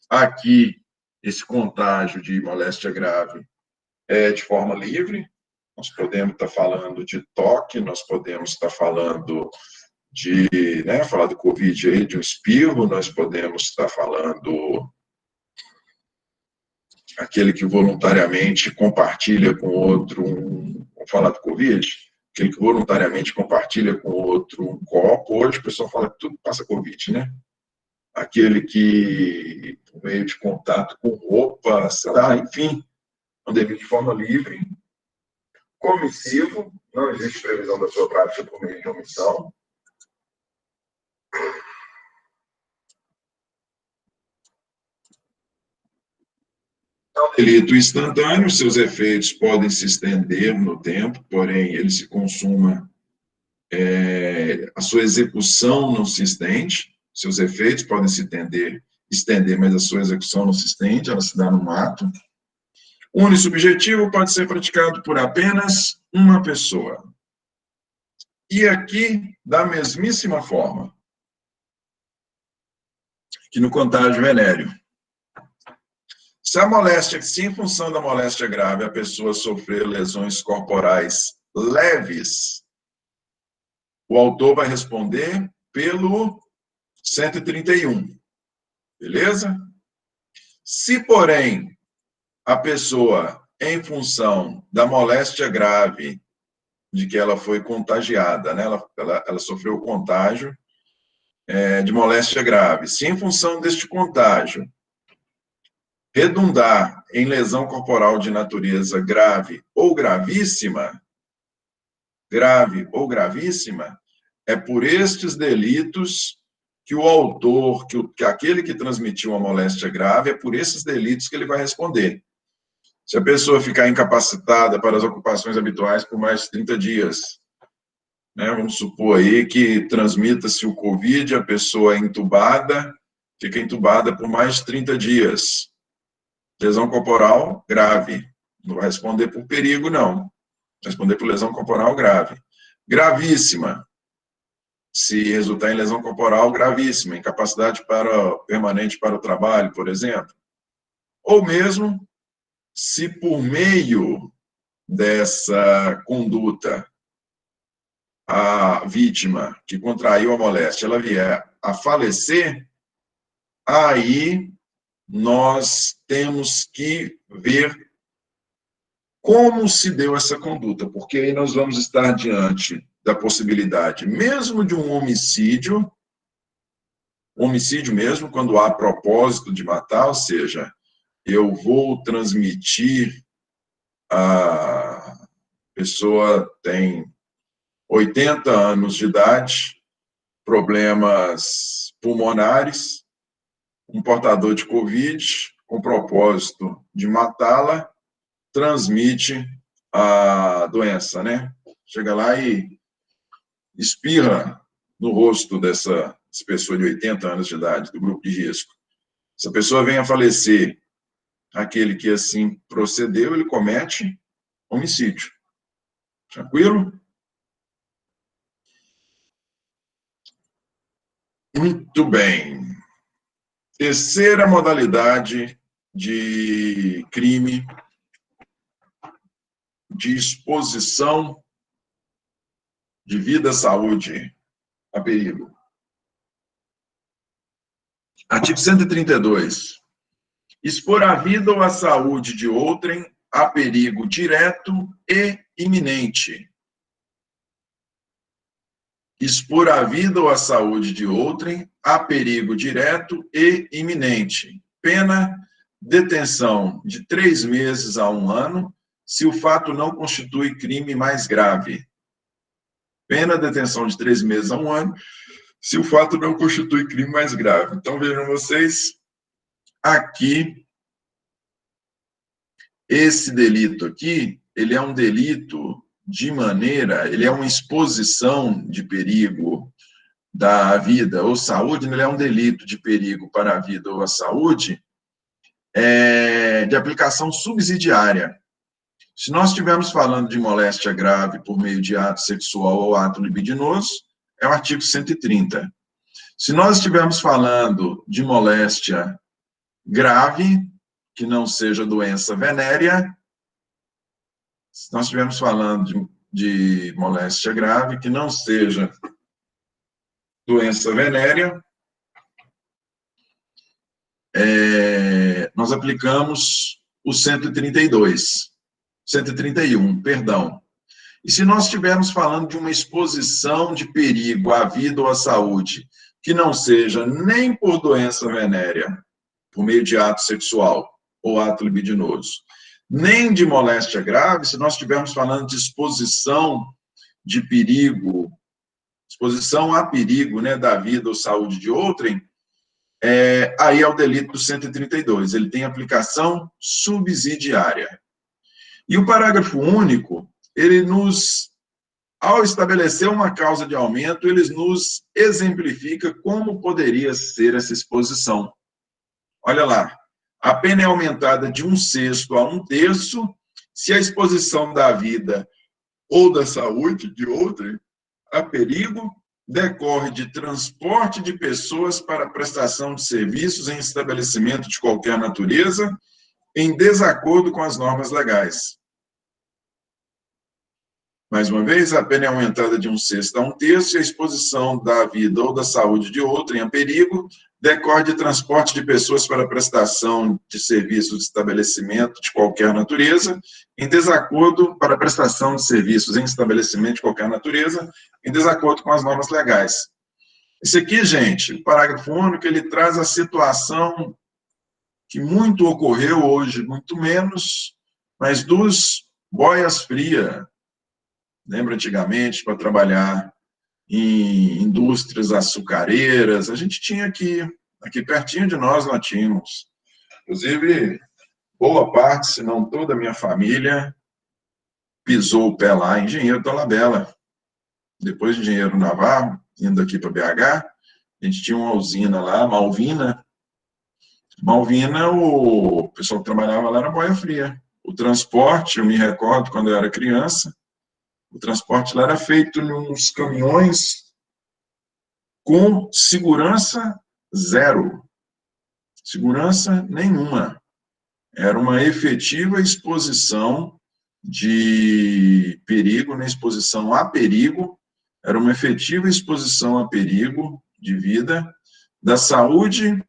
[SPEAKER 1] Aqui, esse contágio de moléstia grave é de forma livre. Nós podemos estar falando de toque, nós podemos estar falando de, falar do Covid aí, de um espirro, nós podemos estar falando aquele que voluntariamente compartilha com outro, vamos falar do Covid, aquele que voluntariamente compartilha com outro um copo. Hoje o pessoal fala que tudo passa Covid, né? Aquele que, por meio de contato com roupa, sei lá, enfim, um delito de forma livre, comissivo, não existe previsão da sua prática por meio de omissão. É um delito instantâneo, seus efeitos podem se estender no tempo, porém ele se consuma, a sua execução não se estende, seus efeitos podem se estender, mas a sua execução não se estende, ela se dá num ato. Unissubjetivo pode ser praticado por apenas uma pessoa. E aqui, da mesmíssima forma que no contágio venéreo. Se em função da moléstia grave a pessoa sofrer lesões corporais leves, o autor vai responder pelo 131. Beleza? Se, porém, a pessoa, em função da moléstia grave, de que ela foi contagiada, né? Ela sofreu o contágio de moléstia grave. Se, em função deste contágio, redundar em lesão corporal de natureza grave ou gravíssima, é por estes delitos que o autor, que aquele que transmitiu a moléstia grave, é por esses delitos que ele vai responder. Se a pessoa ficar incapacitada para as ocupações habituais por mais de 30 dias, né, vamos supor aí que transmita-se o Covid, a pessoa é entubada, fica entubada por mais de 30 dias. Lesão corporal grave. Não vai responder por perigo, não. Vai responder por lesão corporal grave. Gravíssima. se resultar em lesão corporal gravíssima, incapacidade permanente para o trabalho, por exemplo. Ou mesmo, se por meio dessa conduta a vítima que contraiu a moléstia, ela vier a falecer, aí nós temos que ver como se deu essa conduta, porque aí nós vamos estar diante da possibilidade, mesmo de um homicídio mesmo, quando há propósito de matar, ou seja, eu vou transmitir, a pessoa tem 80 anos de idade, problemas pulmonares, um portador de Covid, com propósito de matá-la, transmite a doença, né? Chega lá e espirra no rosto dessa pessoa de 80 anos de idade, do grupo de risco. Se a pessoa vem a falecer, aquele que assim procedeu, ele comete homicídio. Tranquilo? Muito bem. Terceira modalidade de crime de exposição de vida, saúde a perigo. Artigo 132. Expor a vida ou a saúde de outrem a perigo direto e iminente. Expor a vida ou a saúde de outrem a perigo direto e iminente. Pena, detenção de 3 meses a 1 ano, se o fato não constitui crime mais grave. Pena, detenção de 3 meses a 1 ano, se o fato não constitui crime mais grave. Então, vejam vocês, aqui, esse delito aqui, ele é um delito de maneira, ele é uma exposição de perigo da vida ou saúde, ele é um delito de perigo para a vida ou a saúde, de aplicação subsidiária. Se nós estivermos falando de moléstia grave por meio de ato sexual ou ato libidinoso, é o artigo 130. Se nós estivermos falando de moléstia grave, que não seja doença venérea, se nós estivermos falando de moléstia grave, que não seja doença venérea, nós aplicamos o 131, perdão. E se nós estivermos falando de uma exposição de perigo à vida ou à saúde, que não seja nem por doença venérea, por meio de ato sexual ou ato libidinoso, nem de moléstia grave, se nós estivermos falando de exposição de perigo, exposição a perigo, né, da vida ou saúde de outrem, aí é o delito do 132, ele tem aplicação subsidiária. E o parágrafo único, ele nos, ao estabelecer uma causa de aumento, ele nos exemplifica como poderia ser essa exposição. Olha lá, a pena é aumentada de 1/6 a 1/3 se a exposição da vida ou da saúde de outrem a perigo decorre de transporte de pessoas para prestação de serviços em estabelecimento de qualquer natureza, em desacordo com as normas legais. Mais uma vez, a pena é aumentada de 1/6 a 1/3 se a exposição da vida ou da saúde de outrem a perigo decorre de transporte de pessoas para prestação de serviços de estabelecimento de qualquer natureza, em desacordo para prestação de serviços em estabelecimento de qualquer natureza, em desacordo com as normas legais. Esse aqui, gente, o parágrafo único, ele traz a situação que muito ocorreu hoje, muito menos, mas dos boias-frias. Lembra antigamente, para trabalhar em indústrias açucareiras, a gente tinha aqui pertinho de nós tínhamos. Inclusive, boa parte, se não toda a minha família, pisou o pé lá, Engenheiro da Labela. Depois de Engenheiro Navarro, indo aqui para BH, a gente tinha uma usina lá, Malvina. Malvina, o pessoal que trabalhava lá era boia fria. O transporte, eu me recordo quando eu era criança, o transporte lá era feito nos caminhões com segurança zero. Segurança nenhuma. Era uma efetiva exposição de perigo, né? Exposição a perigo, era uma efetiva exposição a perigo de vida, da saúde,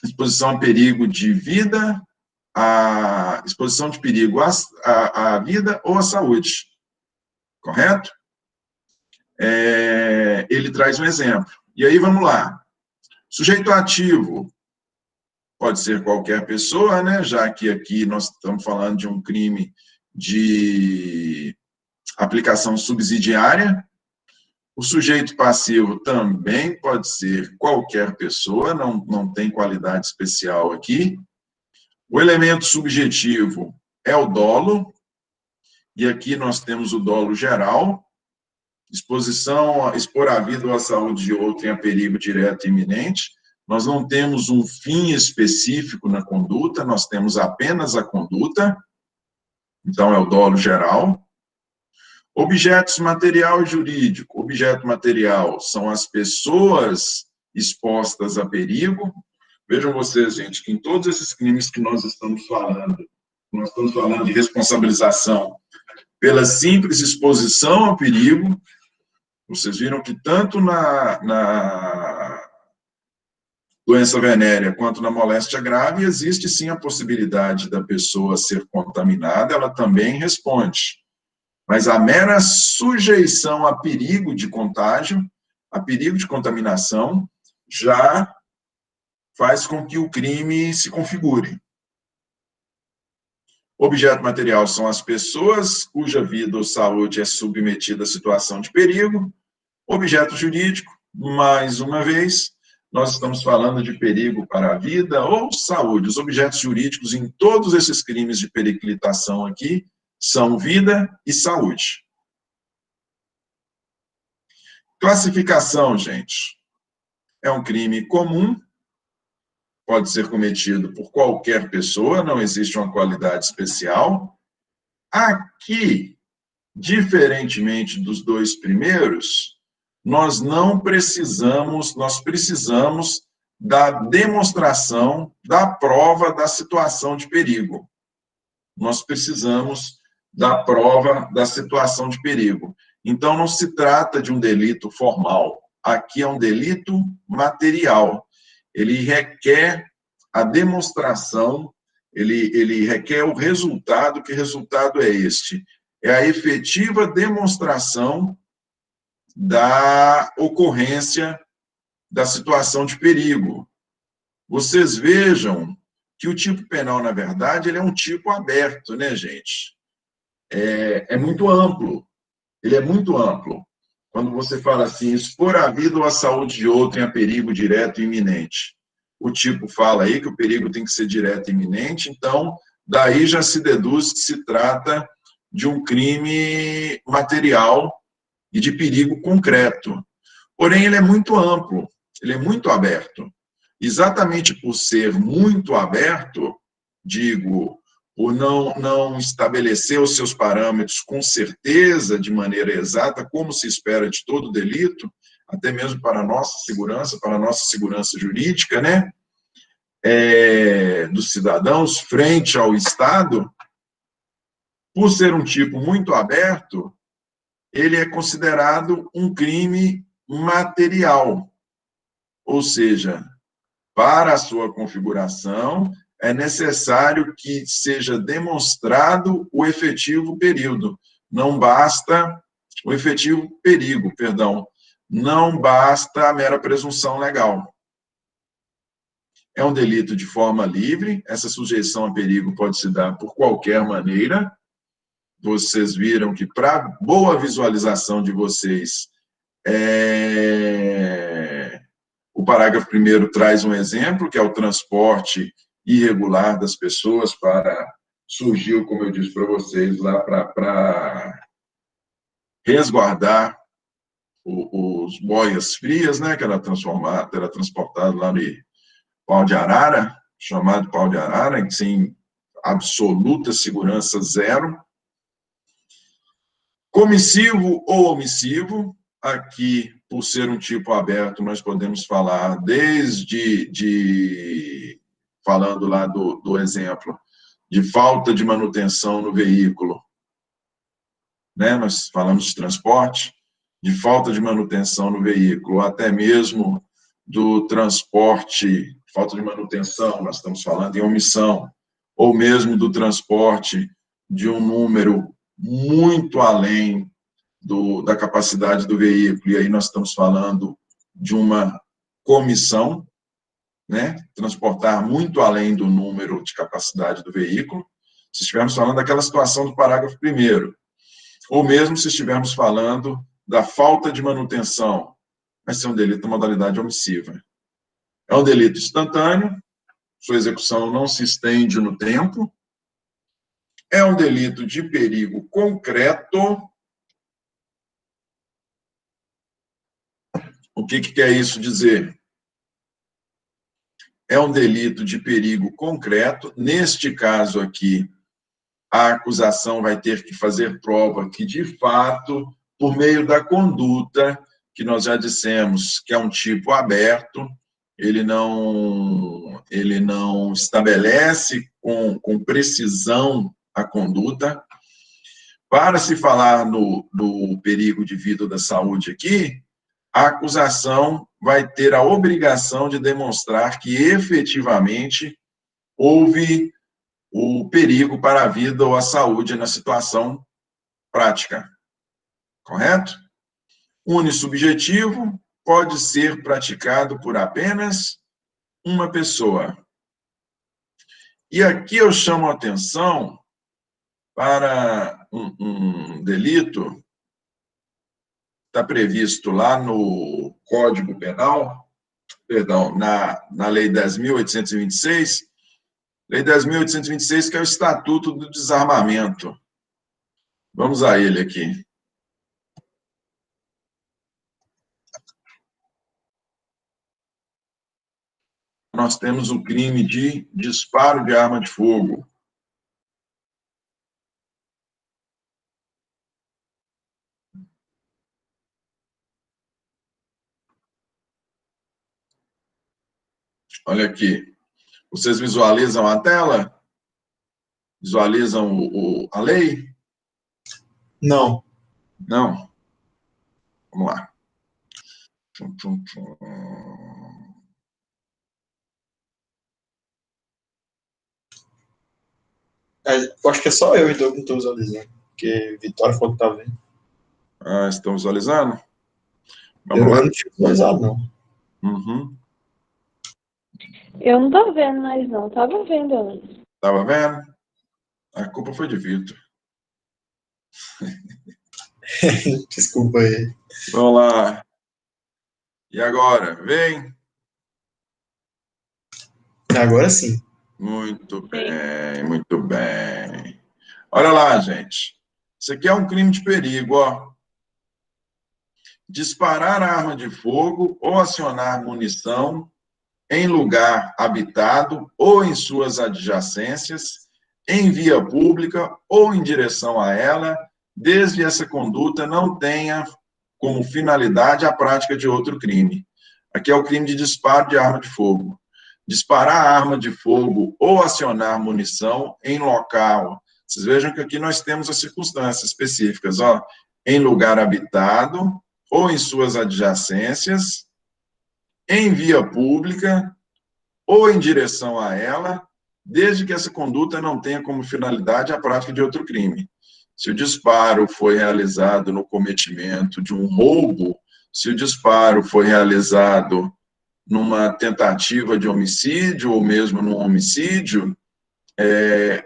[SPEAKER 1] exposição a perigo de vida, a exposição de perigo à vida ou à saúde, correto? Ele traz um exemplo. E aí, vamos lá. Sujeito ativo pode ser qualquer pessoa, né? Já que aqui nós estamos falando de um crime de aplicação subsidiária. O sujeito passivo também pode ser qualquer pessoa, não tem qualidade especial aqui. O elemento subjetivo é o dolo, e aqui nós temos o dolo geral, expor a vida ou a saúde de outro em perigo direto e iminente. Nós não temos um fim específico na conduta, nós temos apenas a conduta, então é o dolo geral. Objetos material e jurídico. Objeto material são as pessoas expostas a perigo. Vejam vocês, gente, que em todos esses crimes que nós estamos falando de responsabilização pela simples exposição a perigo. Vocês viram que tanto na doença venérea quanto na moléstia grave existe sim a possibilidade da pessoa ser contaminada, ela também responde. Mas a mera sujeição a perigo de contágio, a perigo de contaminação, já faz com que o crime se configure. Objeto material são as pessoas cuja vida ou saúde é submetida à situação de perigo. Objeto jurídico, mais uma vez, nós estamos falando de perigo para a vida ou saúde. Os objetos jurídicos em todos esses crimes de periclitação aqui são vida e saúde. Classificação, gente. É um crime comum, pode ser cometido por qualquer pessoa, não existe uma qualidade especial. Aqui, diferentemente dos dois primeiros, nós precisamos da demonstração da prova da situação de perigo. Nós precisamos da prova da situação de perigo. Então, não se trata de um delito formal. Aqui é um delito material. Ele requer a demonstração, ele requer o resultado. Que resultado é este? É a efetiva demonstração da ocorrência da situação de perigo. Vocês vejam que o tipo penal, na verdade, ele é um tipo aberto, né, gente? É muito amplo. Ele é muito amplo. Quando você fala assim, expor a vida ou a saúde de outro em perigo direto e iminente. O tipo fala aí que o perigo tem que ser direto e iminente, então, daí já se deduz que se trata de um crime material e de perigo concreto. Porém, ele é muito amplo, ele é muito aberto. Exatamente por ser muito aberto, digo, por não estabelecer os seus parâmetros com certeza, de maneira exata, como se espera de todo delito, até mesmo para a nossa segurança jurídica, né, dos cidadãos frente ao Estado, por ser um tipo muito aberto, ele é considerado um crime material, ou seja, para a sua configuração, é necessário que seja demonstrado o efetivo perigo. Não basta o efetivo perigo, perdão. Não basta a mera presunção legal. É um delito de forma livre, essa sujeição a perigo pode se dar por qualquer maneira. Vocês viram que, para boa visualização de vocês, o parágrafo 1º traz um exemplo, que é o transporte irregular das pessoas surgiu, como eu disse para vocês, lá para resguardar os boias frias, né, que era transportado lá no Pau de Arara, chamado Pau de Arara, sem absoluta segurança zero. Comissivo ou omissivo, aqui por ser um tipo aberto, nós podemos falar falando lá do exemplo, de falta de manutenção no veículo, né? Nós falamos de transporte, de falta de manutenção no veículo, até mesmo do transporte, falta de manutenção, nós estamos falando em omissão, ou mesmo do transporte de um número muito além da capacidade do veículo, e aí nós estamos falando de uma comissão, né? Transportar muito além do número de capacidade do veículo, se estivermos falando daquela situação do parágrafo 1º, ou mesmo se estivermos falando da falta de manutenção, vai ser um delito de modalidade omissiva. É um delito instantâneo, sua execução não se estende no tempo, é um delito de perigo concreto. O que quer isso dizer? É um delito de perigo concreto. Neste caso aqui, a acusação vai ter que fazer prova que, de fato, por meio da conduta, que nós já dissemos que é um tipo aberto, ele não estabelece com precisão a conduta. Para se falar no perigo de vida ou da saúde aqui, a acusação vai ter a obrigação de demonstrar que efetivamente houve o perigo para a vida ou a saúde na situação prática. Correto? Unissubjetivo pode ser praticado por apenas uma pessoa. E aqui eu chamo a atenção para um delito, está previsto lá no Código Penal, perdão, na Lei 10.826, Lei 10.826, que é o Estatuto do Desarmamento. Vamos a ele aqui. Nós temos o crime de disparo de arma de fogo. Olha aqui. Vocês visualizam a tela? Visualizam a lei?
[SPEAKER 5] Não.
[SPEAKER 1] Não? Vamos lá.
[SPEAKER 5] Eu acho que é só eu então que não estou visualizando, porque Vitória falou que tá vendo.
[SPEAKER 1] Ah, estão visualizando? Vamos
[SPEAKER 5] Eu
[SPEAKER 1] lá.
[SPEAKER 5] não tinha visualizado, não.
[SPEAKER 1] Uhum.
[SPEAKER 6] Eu não tô vendo mais, não. Tava vendo antes.
[SPEAKER 1] Estava vendo? A culpa foi de Vitor.
[SPEAKER 5] Desculpa aí.
[SPEAKER 1] Vamos lá. E agora? Vem.
[SPEAKER 5] Agora sim.
[SPEAKER 1] Muito bem, muito bem. Olha lá, gente. Isso aqui é um crime de perigo, ó. Disparar arma de fogo ou acionar munição em lugar habitado ou em suas adjacências, em via pública ou em direção a ela, desde que essa conduta não tenha como finalidade a prática de outro crime. Aqui é o crime de disparo de arma de fogo. Disparar arma de fogo ou acionar munição em local. Vocês vejam que aqui nós temos as circunstâncias específicas, ó, em lugar habitado ou em suas adjacências, em via pública ou em direção a ela, desde que essa conduta não tenha como finalidade a prática de outro crime. Se o disparo foi realizado no cometimento de um roubo, se o disparo foi realizado numa tentativa de homicídio ou mesmo num homicídio,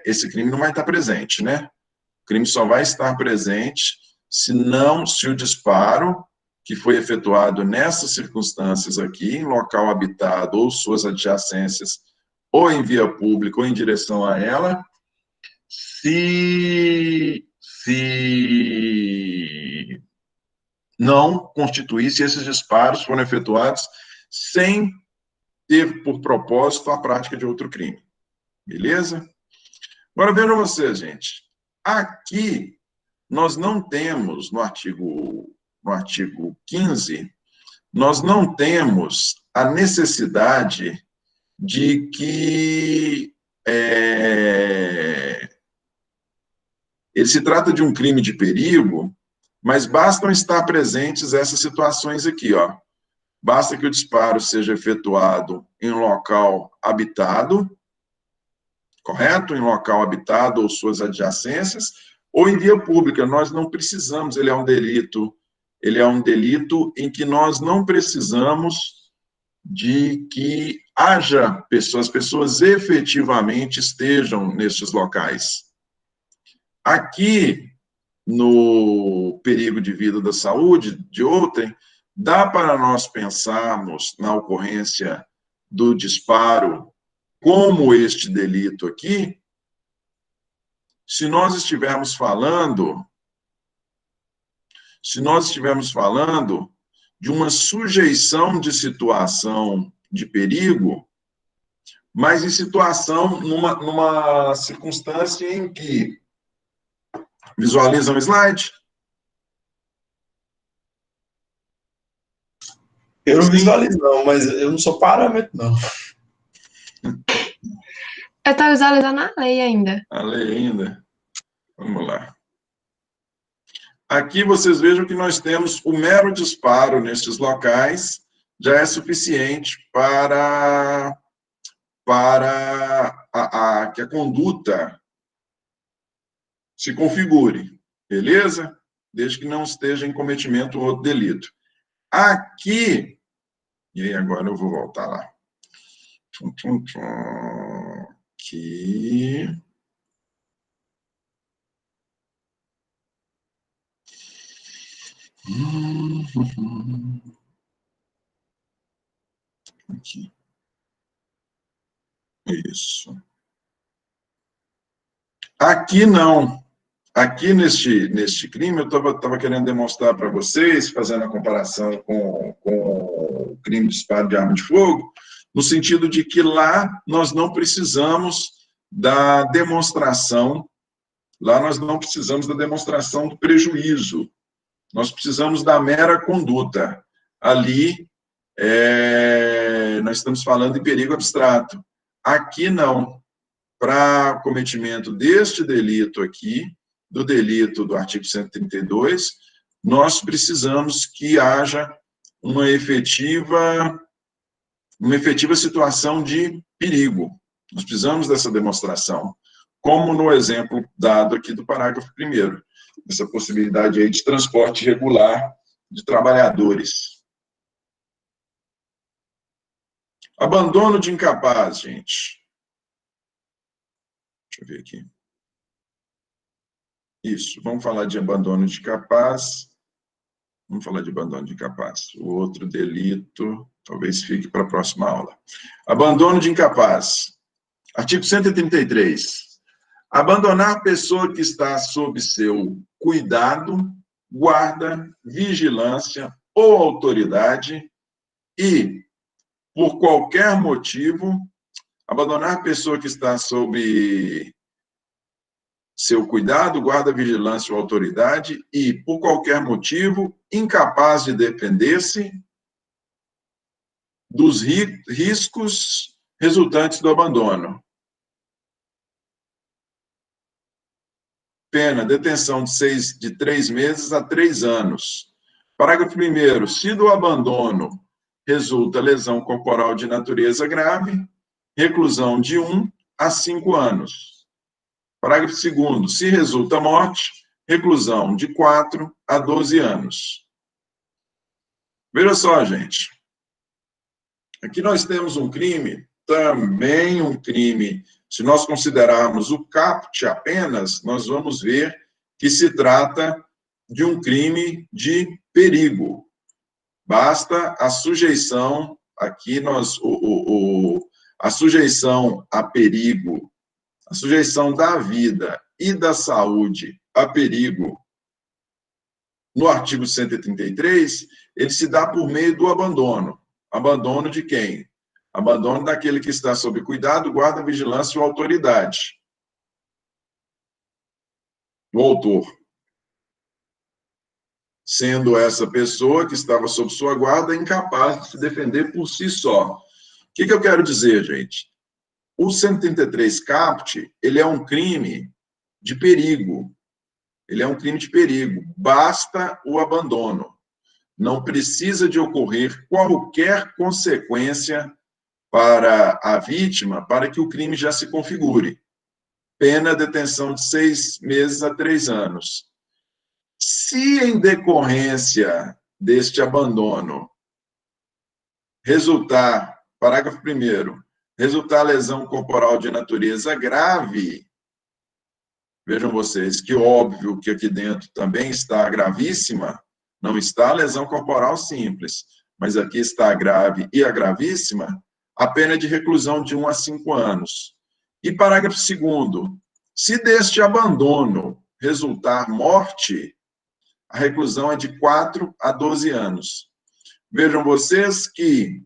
[SPEAKER 1] esse crime não vai estar presente, né? O crime só vai estar presente se o disparo que foi efetuado nessas circunstâncias aqui, em local habitado ou suas adjacências, ou em via pública ou em direção a ela, se não constituísse, esses disparos foram efetuados sem ter por propósito a prática de outro crime. Beleza? Agora vejam vocês, gente. Aqui, nós não temos, no artigo 15, nós não temos a necessidade de que ele se trata de um crime de perigo, mas bastam estar presentes essas situações aqui, ó. Basta que o disparo seja efetuado em um local habitado, correto? Em local habitado ou suas adjacências, ou em via pública. Nós não precisamos, ele é um delito em que nós não precisamos de que haja pessoas, as pessoas efetivamente estejam nesses locais. Aqui, no perigo de vida da saúde, de outrem, dá para nós pensarmos na ocorrência do disparo como este delito aqui, se nós estivermos falando de uma sujeição de situação de perigo, mas em situação, numa circunstância em que visualizam o slide?
[SPEAKER 5] Eu não visualizo, não, mas eu não sou parâmetro, não.
[SPEAKER 7] Eu estou visualizando a lei ainda.
[SPEAKER 1] A lei ainda. Vamos lá. Aqui vocês vejam que nós temos o mero disparo nestes locais, já é suficiente para que a conduta se configure, beleza? Desde que não esteja em cometimento ou outro delito. Aqui, e aí agora eu vou voltar lá. Aqui. Aqui. Isso. Aqui não. Aqui neste crime, eu estava querendo demonstrar para vocês, fazendo a comparação com o crime de disparo de arma de fogo, no sentido de que lá nós não precisamos da demonstração, do prejuízo, nós precisamos da mera conduta. Ali, nós estamos falando de perigo abstrato. Aqui não. Para cometimento deste delito aqui, do delito do artigo 132, nós precisamos que haja uma efetiva situação de perigo. Nós precisamos dessa demonstração, como no exemplo dado aqui do parágrafo 1º, essa possibilidade aí de transporte regular de trabalhadores. Abandono de incapaz, gente. Deixa eu ver aqui. Isso, vamos falar de abandono de incapaz. Vamos falar de abandono de incapaz. O outro delito, talvez fique para a próxima aula. Abandono de incapaz. Artigo 133. Abandonar a pessoa que está sob seu cuidado, guarda, vigilância ou autoridade e, por qualquer motivo, abandonar a pessoa que está sob seu cuidado, guarda, vigilância ou autoridade e, por qualquer motivo, incapaz de defender-se dos riscos resultantes do abandono. Pena, detenção de 3 meses a 3 anos. Parágrafo 1º. Se do abandono resulta lesão corporal de natureza grave, reclusão de 1 a 5 anos. Parágrafo 2º. Se resulta morte, reclusão de 4 a 12 anos. Veja só, gente. Aqui nós temos um crime, também um crime. Se nós considerarmos o caput apenas, nós vamos ver que se trata de um crime de perigo. Basta a sujeição, aqui a sujeição a perigo, a sujeição da vida e da saúde a perigo, no artigo 133, ele se dá por meio do abandono. Abandono de quem? Abandono daquele que está sob cuidado, guarda, vigilância ou autoridade. O autor. sendo essa pessoa que estava sob sua guarda incapaz de se defender por si só. O que eu quero dizer, gente? O 133 caput, ele é um crime de perigo. Ele é um crime de perigo. Basta o abandono. Não precisa de ocorrer qualquer consequência para a vítima para que o crime já se configure. Pena detenção de 6 meses a 3 anos. Se em decorrência deste abandono resultar, parágrafo 1º, resultar lesão corporal de natureza grave, vejam vocês que óbvio que aqui dentro também está gravíssima, não está a lesão corporal simples, mas aqui está a grave e a gravíssima, a pena é de reclusão de 1 a 5 anos. E parágrafo 2º, se deste abandono resultar morte, a reclusão é de 4 a 12 anos. Vejam vocês que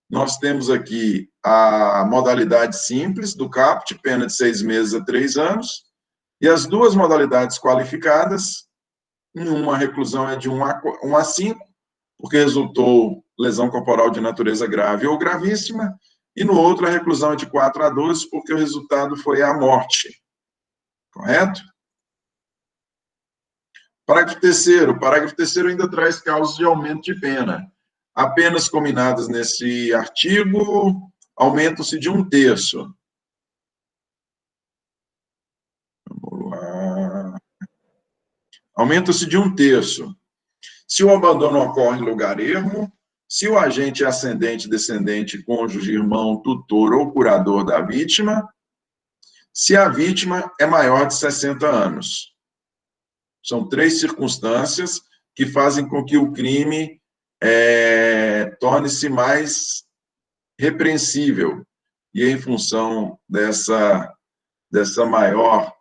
[SPEAKER 1] nós temos aqui a modalidade simples do caput, pena de 6 meses a 3 anos, e as duas modalidades qualificadas, em uma a reclusão é de 1 a 5, porque resultou lesão corporal de natureza grave ou gravíssima, e no outro a reclusão é de 4 a 12, porque o resultado foi a morte. Correto? Parágrafo 3º. Parágrafo 3º ainda traz causas de aumento de pena. Apenas combinadas nesse artigo aumentam-se de 1/3. Vamos lá. Aumenta-se de 1/3. Se o abandono ocorre em lugar ermo, se o agente é ascendente, descendente, cônjuge, irmão, tutor ou curador da vítima, se a vítima é maior de 60 anos. São 3 circunstâncias que fazem com que o crime torne-se mais repreensível. E em função dessa maior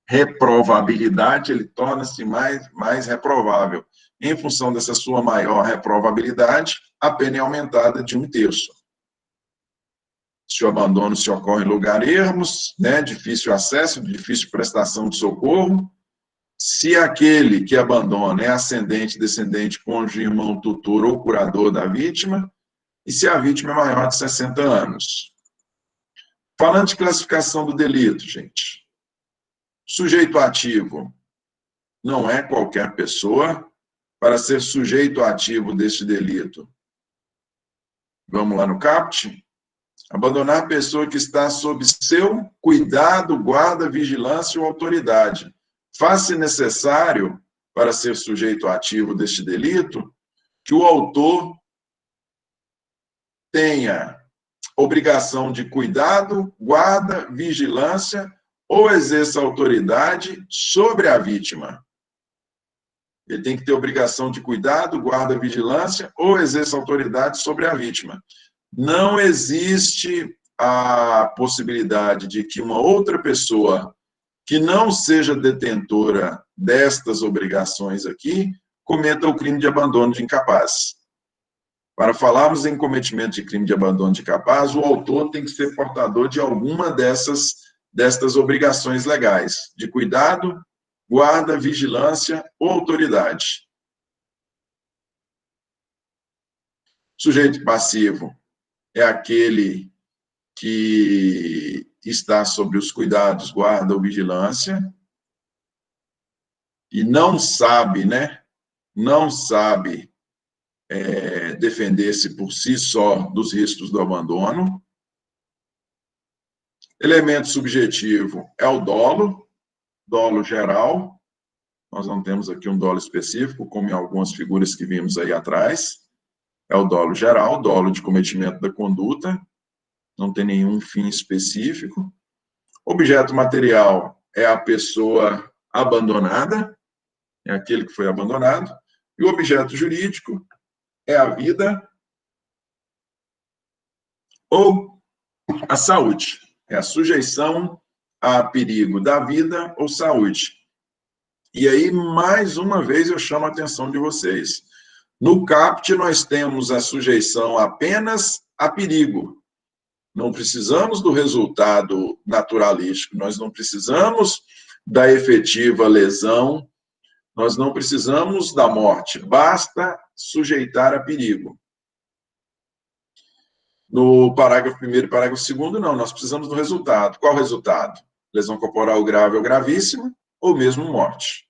[SPEAKER 1] reprovabilidade, ele torna-se mais reprovável. Em função dessa sua maior reprovabilidade, a pena é aumentada de 1/3. Se o abandono se ocorre em lugar ermos, difícil acesso, difícil prestação de socorro, se aquele que abandona é ascendente, descendente, cônjuge, irmão, tutor ou curador da vítima, e se a vítima é maior de 60 anos. Falando de classificação do delito, gente, sujeito ativo não é qualquer pessoa. Para ser sujeito ativo deste delito, vamos lá no caput. Abandonar a pessoa que está sob seu cuidado, guarda, vigilância ou autoridade. Faz-se necessário, para ser sujeito ativo deste delito, que o autor tenha obrigação de cuidado, guarda, vigilância ou exerça autoridade sobre a vítima. Ele tem que ter obrigação de cuidado, guarda, vigilância ou exerça autoridade sobre a vítima. Não existe a possibilidade de que uma outra pessoa que não seja detentora destas obrigações aqui cometa o crime de abandono de incapaz. Para falarmos em cometimento de crime de abandono de incapaz, o autor tem que ser portador de alguma destas obrigações legais, de cuidado, guarda, vigilância ou autoridade. Sujeito passivo é aquele que está sob os cuidados, guarda ou vigilância, e não sabe, não sabe defender-se por si só dos riscos do abandono. Elemento subjetivo é o dolo geral. Nós não temos aqui um dolo específico, como em algumas figuras que vimos aí atrás. É o dolo geral, dolo de cometimento da conduta, não tem nenhum fim específico. Objeto material é a pessoa abandonada, é aquele que foi abandonado. E o objeto jurídico é a vida ou a saúde. É a sujeição a perigo da vida ou saúde. E aí, mais uma vez, eu chamo a atenção de vocês. No caput, nós temos a sujeição apenas a perigo. Não precisamos do resultado naturalístico, nós não precisamos da efetiva lesão Nós não precisamos da morte, basta sujeitar a perigo. No parágrafo 1º e parágrafo 2º, não, nós precisamos do resultado. Qual o resultado? Lesão corporal grave ou gravíssima, ou mesmo morte.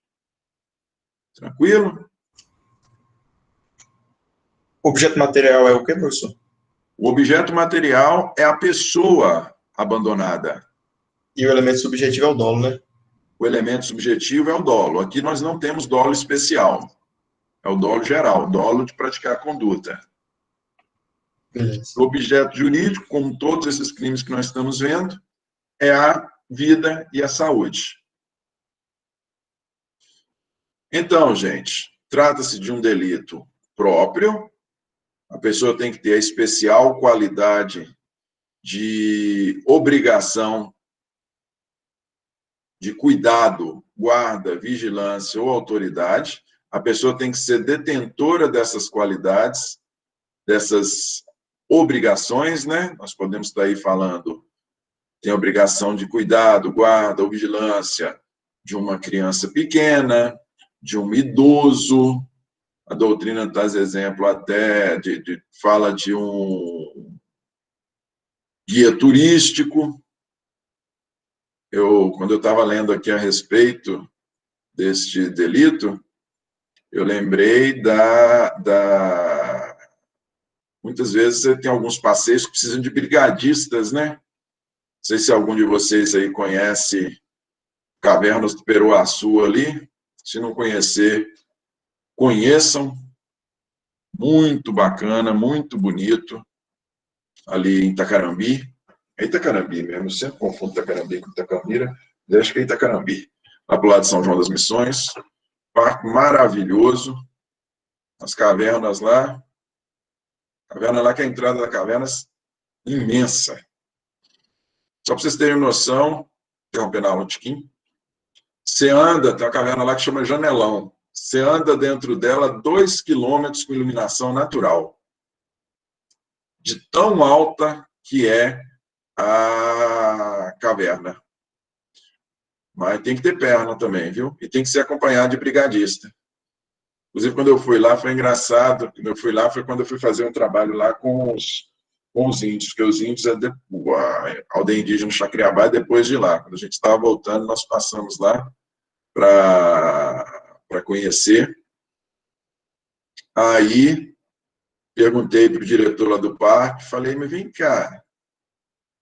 [SPEAKER 1] Tranquilo?
[SPEAKER 5] O objeto material é o quê, professor?
[SPEAKER 1] O objeto material é a pessoa abandonada.
[SPEAKER 5] E o elemento subjetivo é o dolo, né?
[SPEAKER 1] O elemento subjetivo é o dolo. Aqui nós não temos dolo especial. É o dolo geral, o dolo de praticar a conduta.
[SPEAKER 5] Beleza.
[SPEAKER 1] O objeto jurídico, como todos esses crimes que nós estamos vendo, é a vida e a saúde. Então, gente, trata-se de um delito próprio. A pessoa tem que ter a especial qualidade de obrigação de cuidado, guarda, vigilância ou autoridade. A pessoa tem que ser detentora dessas qualidades, dessas obrigações, né? Nós podemos estar aí falando, tem a obrigação de cuidado, guarda ou vigilância de uma criança pequena, de um idoso. A doutrina traz exemplo até, fala de um guia turístico. Quando eu estava lendo aqui a respeito deste delito, eu lembrei muitas vezes você tem alguns passeios que precisam de brigadistas, né? Não sei se algum de vocês aí conhece Cavernas do Peruaçu ali. Se não conhecer, conheçam. Muito bacana, muito bonito. Ali em Itacarambi. É Itacarambi mesmo, eu sempre confundo Itacarambi com Itacamira. Eu acho que é Itacarambi. Lá pro lado de São João das Missões. Parque maravilhoso. As cavernas lá. Caverna lá que é a entrada da caverna imensa. Só para vocês terem noção, interrompendo a aula um tiquinho, você anda, tem uma caverna lá que chama Janelão. Você anda dentro dela 2 quilômetros com iluminação natural. De tão alta que é a caverna. Mas tem que ter perna também, viu? E tem que ser acompanhado de brigadista. Inclusive, quando eu fui lá, foi engraçado. Quando eu fui lá, foi quando eu fui fazer um trabalho lá com os índios, porque os índios, a aldeia indígena Chacriabá é depois de lá. Quando a gente estava voltando, nós passamos lá para conhecer. Aí, perguntei para o diretor lá do parque, falei, mas vem cá,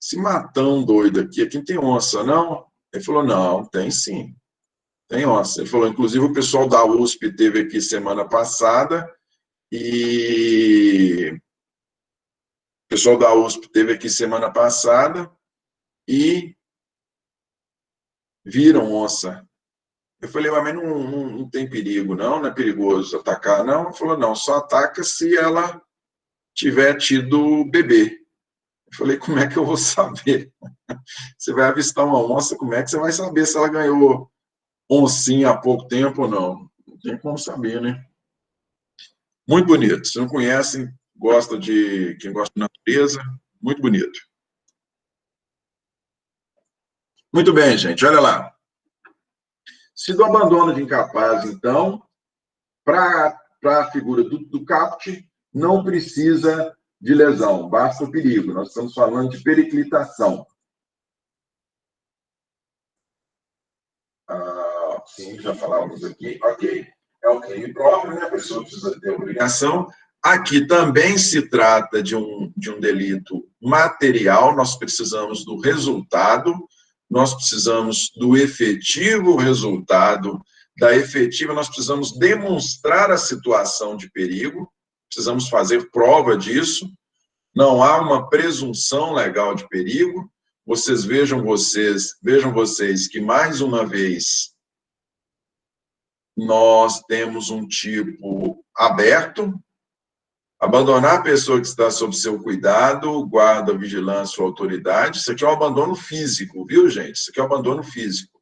[SPEAKER 1] esse matão doido aqui tem onça, não? Ele falou, não, tem sim, tem onça. Ele falou, inclusive o pessoal da USP esteve aqui semana passada e viram onça. Eu falei, mas não tem perigo, não é perigoso atacar, não? Ele falou, não, só ataca se ela tiver tido bebê. Eu falei, como é que eu vou saber? Você vai avistar uma onça, como é que você vai saber se ela ganhou oncinha há pouco tempo ou não? Não tem como saber, né? Muito bonito. Se não conhecem, quem gosta de natureza, muito bonito. Muito bem, gente, olha lá. Se do abandono de incapaz, então, para a figura do caput, não precisa de lesão, basta o perigo. Nós estamos falando de periclitação. Sim, já falávamos aqui. Ok. É um crime próprio, né? A pessoa precisa ter obrigação. Aqui também se trata de um delito material, nós precisamos do resultado, nós precisamos do efetivo resultado, da efetiva, nós precisamos demonstrar a situação de perigo, precisamos fazer prova disso, não há uma presunção legal de perigo. Vejam vocês que, mais uma vez, nós temos um tipo aberto, abandonar a pessoa que está sob seu cuidado, guarda, vigilância ou autoridade. Isso aqui é um abandono físico, viu, gente? Isso aqui é um abandono físico.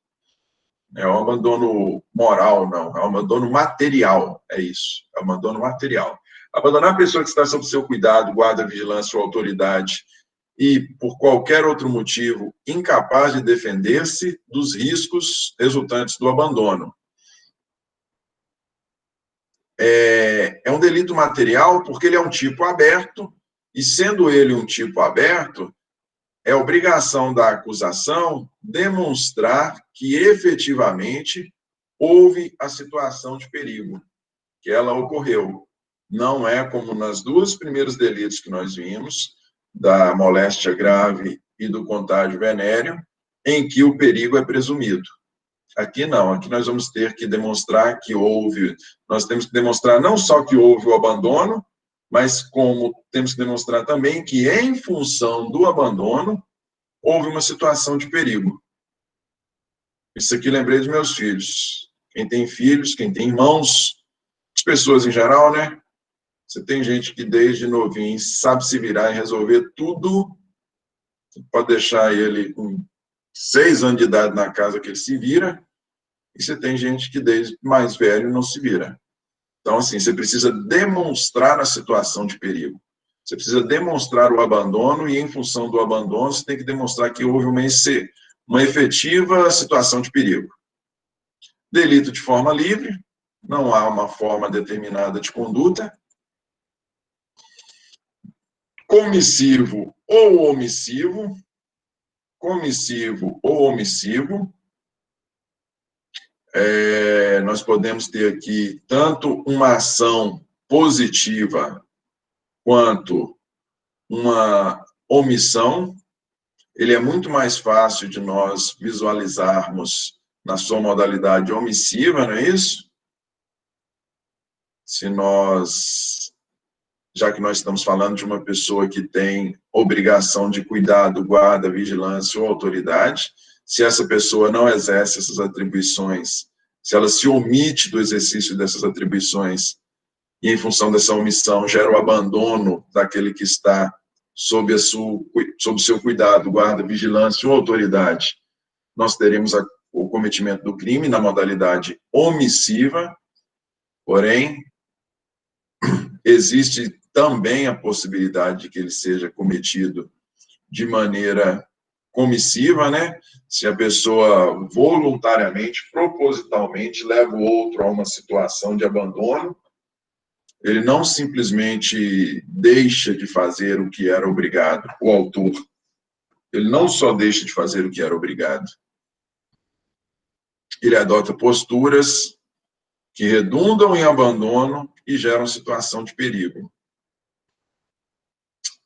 [SPEAKER 1] É um abandono moral, não. É um abandono material, é isso. É um abandono material. Abandonar a pessoa que está sob seu cuidado, guarda, vigilância ou autoridade e, por qualquer outro motivo, incapaz de defender-se dos riscos resultantes do abandono. é um delito material porque ele é um tipo aberto, e sendo ele um tipo aberto, é obrigação da acusação demonstrar que efetivamente houve a situação de perigo, que ela ocorreu. Não é como nas duas primeiros delitos que nós vimos, da moléstia grave e do contágio venéreo, em que o perigo é presumido. Aqui não, aqui nós vamos ter que demonstrar que houve, nós temos que demonstrar não só que houve o abandono, mas como temos que demonstrar também que, em função do abandono, houve uma situação de perigo. Isso aqui lembrei dos meus filhos. Quem tem filhos, quem tem irmãos, as pessoas em geral, né? Você tem gente que desde novinho sabe se virar e resolver tudo. Você pode deixar ele com 6 anos de idade na casa que ele se vira, e você tem gente que desde mais velho não se vira. Então, assim, você precisa demonstrar a situação de perigo. Você precisa demonstrar o abandono, e em função do abandono, você tem que demonstrar que houve uma efetiva situação de perigo. Delito de forma livre, não há uma forma determinada de conduta. Comissivo ou omissivo. Comissivo ou omissivo. Nós podemos ter aqui tanto uma ação positiva quanto uma omissão. Ele é muito mais fácil de nós visualizarmos na sua modalidade omissiva, não é isso? Já que nós estamos falando de uma pessoa que tem obrigação de cuidado, guarda, vigilância ou autoridade, se essa pessoa não exerce essas atribuições, se ela se omite do exercício dessas atribuições, e em função dessa omissão gera o abandono daquele que está sob o seu cuidado, guarda, vigilância ou autoridade, nós teremos o cometimento do crime na modalidade omissiva. Porém, existe também a possibilidade de que ele seja cometido de maneira comissiva, né? Se a pessoa voluntariamente, propositalmente, leva o outro a uma situação de abandono, ele não simplesmente deixa de fazer o que era obrigado, o autor. Ele não só deixa de fazer o que era obrigado, ele adota posturas que redundam em abandono e geram situação de perigo.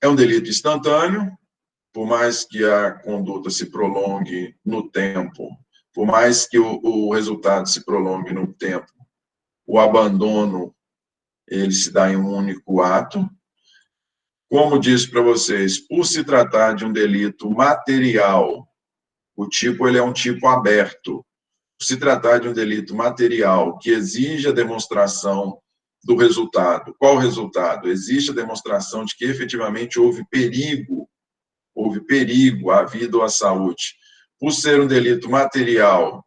[SPEAKER 1] É um delito instantâneo, por mais que a conduta se prolongue no tempo, por mais que o resultado se prolongue no tempo, o abandono, ele se dá em um único ato. Como disse para vocês, por se tratar de um delito material, o tipo ele é um tipo aberto. Por se tratar de um delito material que exige a demonstração do resultado. Qual o resultado? Existe a demonstração de que efetivamente houve perigo à vida ou à saúde. Por ser um delito material,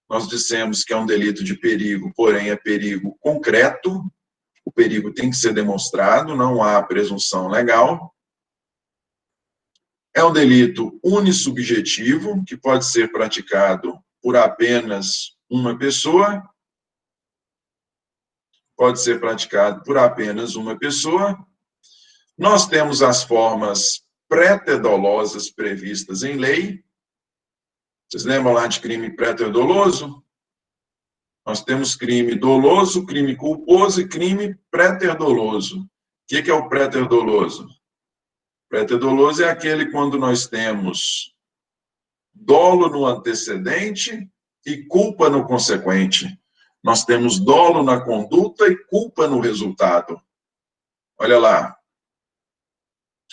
[SPEAKER 1] nós dissemos que é um delito de perigo, porém é perigo concreto. O perigo tem que ser demonstrado, não há presunção legal. É um delito unissubjetivo, que pode ser praticado por apenas uma pessoa. Pode ser praticado por apenas uma pessoa. Nós temos as formas pré-dolosas previstas em lei. Vocês lembram lá de crime pré-doloso? Nós temos crime doloso, crime culposo e crime pré-doloso. O que é o pré-doloso? Pré-doloso é aquele quando nós temos dolo no antecedente e culpa no consequente. Nós temos dolo na conduta e culpa no resultado. Olha lá.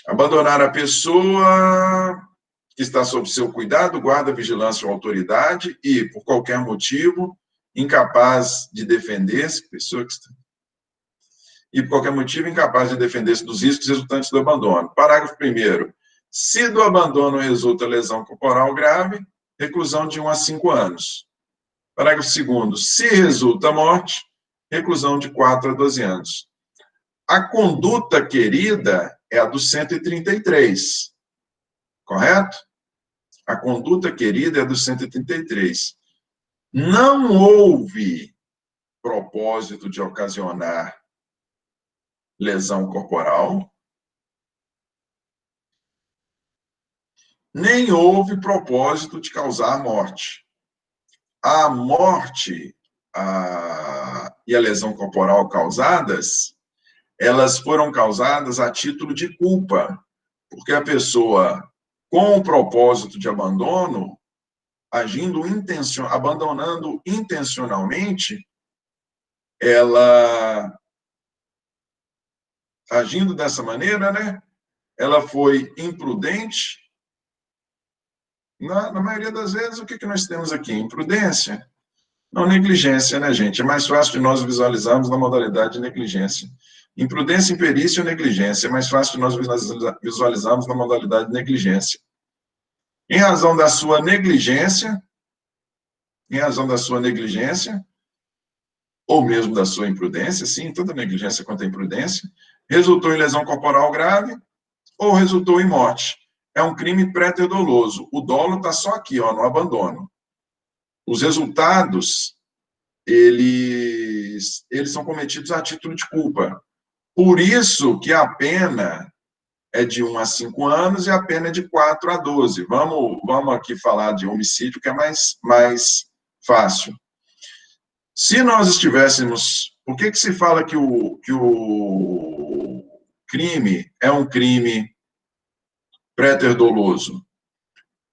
[SPEAKER 1] Abandonar a pessoa que está sob seu cuidado, guarda, vigilância ou autoridade e, por qualquer motivo, incapaz de defender-se, incapaz de defender-se dos riscos resultantes do abandono. Parágrafo 1º. Se do abandono resulta lesão corporal grave, reclusão de 1 a 5 anos. Parágrafo 2º. Se resulta morte, reclusão de 4 a 12 anos. A conduta querida é a do 133. Correto? A conduta querida é a do 133. Não houve propósito de ocasionar lesão corporal, nem houve propósito de causar morte. A morte e a lesão corporal causadas, elas foram causadas a título de culpa, porque a pessoa, com o propósito de abandono, abandonando intencionalmente, ela, agindo dessa maneira, né, ela foi imprudente. Na maioria das vezes, o que nós temos aqui? Imprudência? Não, negligência, né, gente? É mais fácil de nós visualizarmos na modalidade de negligência. Imprudência, imperícia ou negligência? É mais fácil de nós visualizarmos na modalidade de negligência. Em razão da sua negligência, ou mesmo da sua imprudência, sim, tanto a negligência quanto a imprudência, resultou em lesão corporal grave ou resultou em morte. É um crime pré-doloso. O dolo está só aqui, ó, no abandono. Os resultados, eles são cometidos a título de culpa. Por isso que a pena é de 1 a 5 anos e a pena é de 4 a 12. Vamos aqui falar de homicídio, que é mais fácil. Se nós estivéssemos... Por que se fala que o crime é um crime pré-doloso?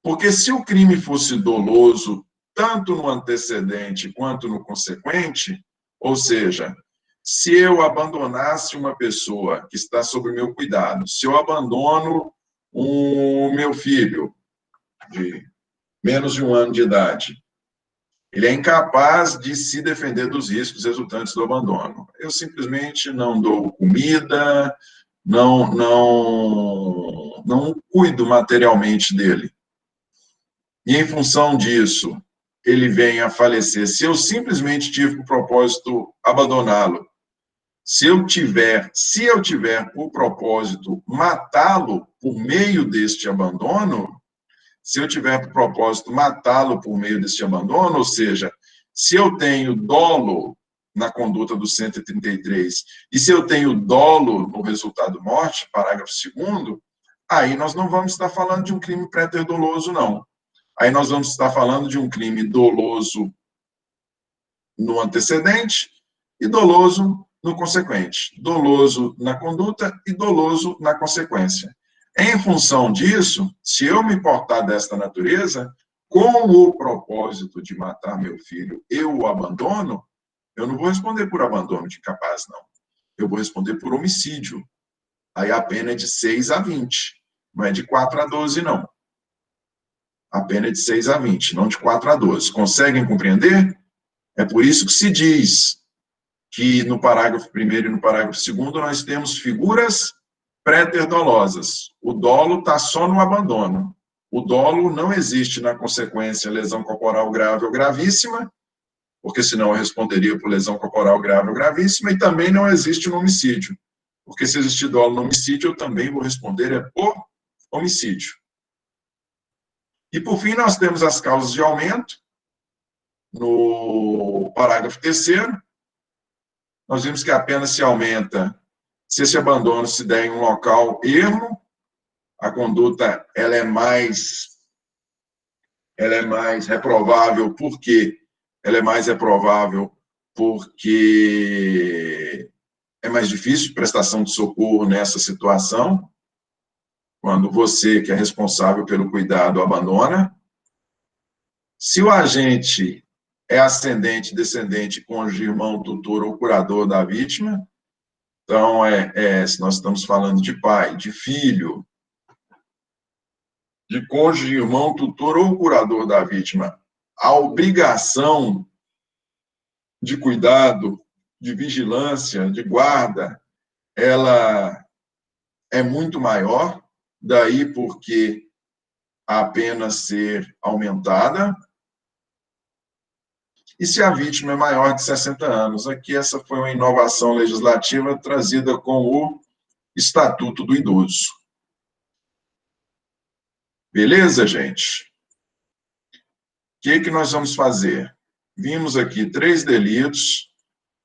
[SPEAKER 1] Porque se o crime fosse doloso, tanto no antecedente quanto no consequente, ou seja, se eu abandonasse uma pessoa que está sob meu cuidado, se eu abandono o meu filho de menos de 1 ano de idade, ele é incapaz de se defender dos riscos resultantes do abandono. Eu simplesmente não dou comida, não cuido materialmente dele. E em função disso, ele vem a falecer. Se eu simplesmente tive o propósito abandoná-lo, se eu tiver por propósito matá-lo por meio deste abandono, ou seja, se eu tenho dolo na conduta do 133, e se eu tenho dolo no resultado morte, parágrafo 2º, aí nós não vamos estar falando de um crime pré-doloso, não. Aí nós vamos estar falando de um crime doloso no antecedente e doloso no consequente. Doloso na conduta e doloso na consequência. Em função disso, se eu me portar desta natureza, com o propósito de matar meu filho, eu o abandono, eu não vou responder por abandono de incapaz, não. Eu vou responder por homicídio. Aí a pena é de 6 a 20. Não é de 4 a 12, não. A pena é de 6 a 20, não de 4 a 12. Conseguem compreender? É por isso que se diz que no parágrafo 1º e no parágrafo 2º nós temos figuras pré-dolosas. O dolo está só no abandono. O dolo não existe na consequência lesão corporal grave ou gravíssima, porque senão eu responderia por lesão corporal grave ou gravíssima, e também não existe no homicídio, porque se existir dolo no homicídio, eu também vou responder por homicídio. E, por fim, nós temos as causas de aumento. No parágrafo 3º, nós vimos que a pena se aumenta se esse abandono se der em um local ermo, a conduta ela é mais reprovável. Por quê? Ela é mais reprovável porque é mais difícil prestação de socorro nessa situação, quando você, que é responsável pelo cuidado, abandona. Se o agente é ascendente, descendente, cônjuge, irmão, tutor ou curador da vítima, então, se nós estamos falando de pai, de filho, de cônjuge, irmão, tutor ou curador da vítima, a obrigação de cuidado, de vigilância, de guarda, ela é muito maior, daí porque a pena ser aumentada. E se a vítima é maior de 60 anos? Aqui essa foi uma inovação legislativa trazida com o Estatuto do Idoso. Beleza, gente? O que nós vamos fazer? Vimos aqui 3 delitos,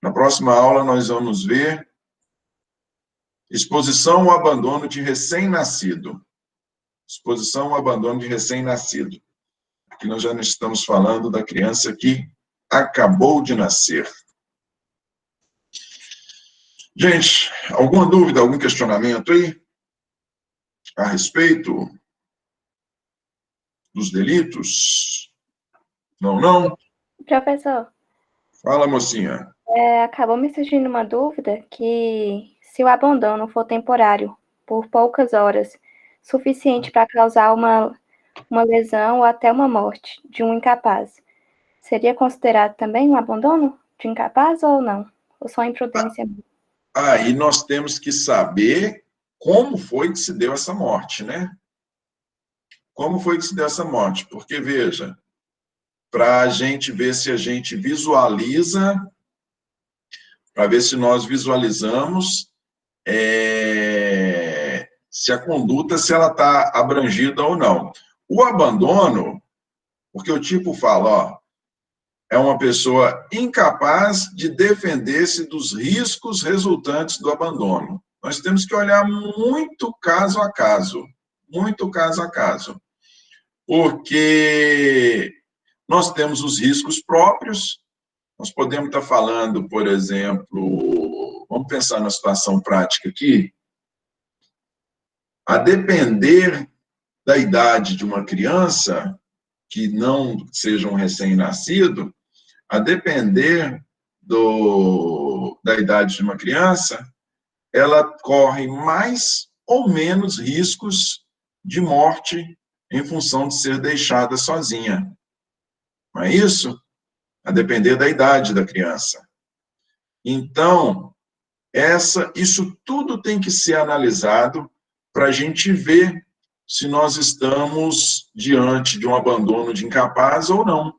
[SPEAKER 1] Na próxima aula, nós vamos ver exposição ao abandono de recém-nascido. Exposição ao abandono de recém-nascido. Aqui nós já não estamos falando da criança que acabou de nascer. Gente, alguma dúvida, algum questionamento aí a respeito dos delitos? Não?
[SPEAKER 4] Professor,
[SPEAKER 1] Fala, mocinha.
[SPEAKER 4] acabou me surgindo uma dúvida que se o abandono for temporário, por poucas horas, suficiente para causar uma lesão ou até uma morte de um incapaz, seria considerado também um abandono de incapaz ou não? Ou só imprudência?
[SPEAKER 1] Aí nós temos que saber como foi que se deu essa morte, né? Como foi que se deu essa morte? Porque, veja, para a gente ver se a gente visualiza, para ver se nós visualizamos se a conduta, se ela está abrangida ou não. O abandono, porque o tipo fala, ó, é uma pessoa incapaz de defender-se dos riscos resultantes do abandono. Nós temos que olhar muito caso a caso, porque nós temos os riscos próprios, nós podemos estar falando, por exemplo, vamos pensar na situação prática aqui, a depender da idade de uma criança, que não seja um recém-nascido, a depender da idade de uma criança, ela corre mais ou menos riscos de morte em função de ser deixada sozinha. Não é isso? A depender da idade da criança. Então, isso tudo tem que ser analisado para a gente ver se nós estamos diante de um abandono de incapaz ou não.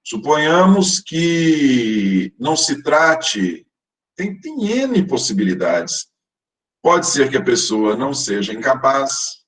[SPEAKER 1] Suponhamos que não se trate, tem N possibilidades. Pode ser que a pessoa não seja incapaz,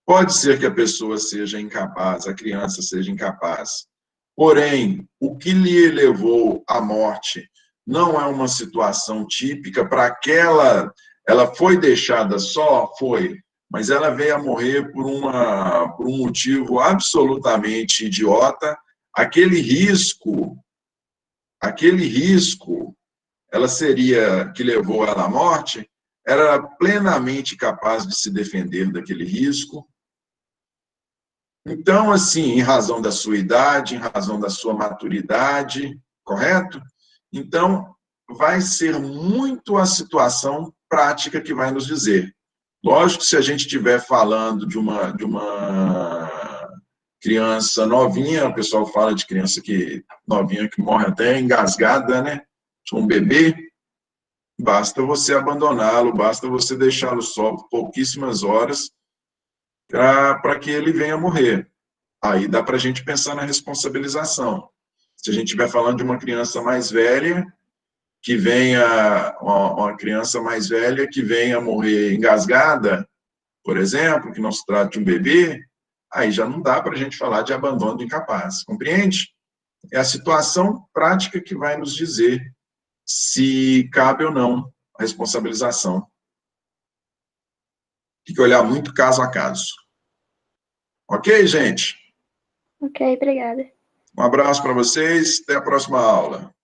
[SPEAKER 1] pode ser que a pessoa seja incapaz, a criança seja incapaz. Porém, o que lhe levou à morte não é uma situação típica para aquela... Ela foi deixada só? Foi. Mas ela veio a morrer por um motivo absolutamente idiota. Aquele risco, ela seria, que levou ela à morte, era plenamente capaz de se defender daquele risco. Então, assim, em razão da sua idade, em razão da sua maturidade, correto? Então, vai ser muito a situação prática que vai nos dizer. Lógico que se a gente estiver falando de uma criança novinha, o pessoal fala de criança novinha que morre até engasgada, né? Um bebê, basta você abandoná-lo, basta você deixá-lo só por pouquíssimas horas para que ele venha morrer. Aí dá para a gente pensar na responsabilização. Se a gente estiver falando de uma criança mais velha, que venha, uma criança mais velha que venha morrer engasgada, por exemplo, que não se trate de um bebê, aí já não dá para a gente falar de abandono do incapaz, compreende? É a situação prática que vai nos dizer se cabe ou não a responsabilização. Tem que olhar muito caso a caso. Ok, gente?
[SPEAKER 4] Ok, obrigada.
[SPEAKER 1] Um abraço para vocês, até a próxima aula.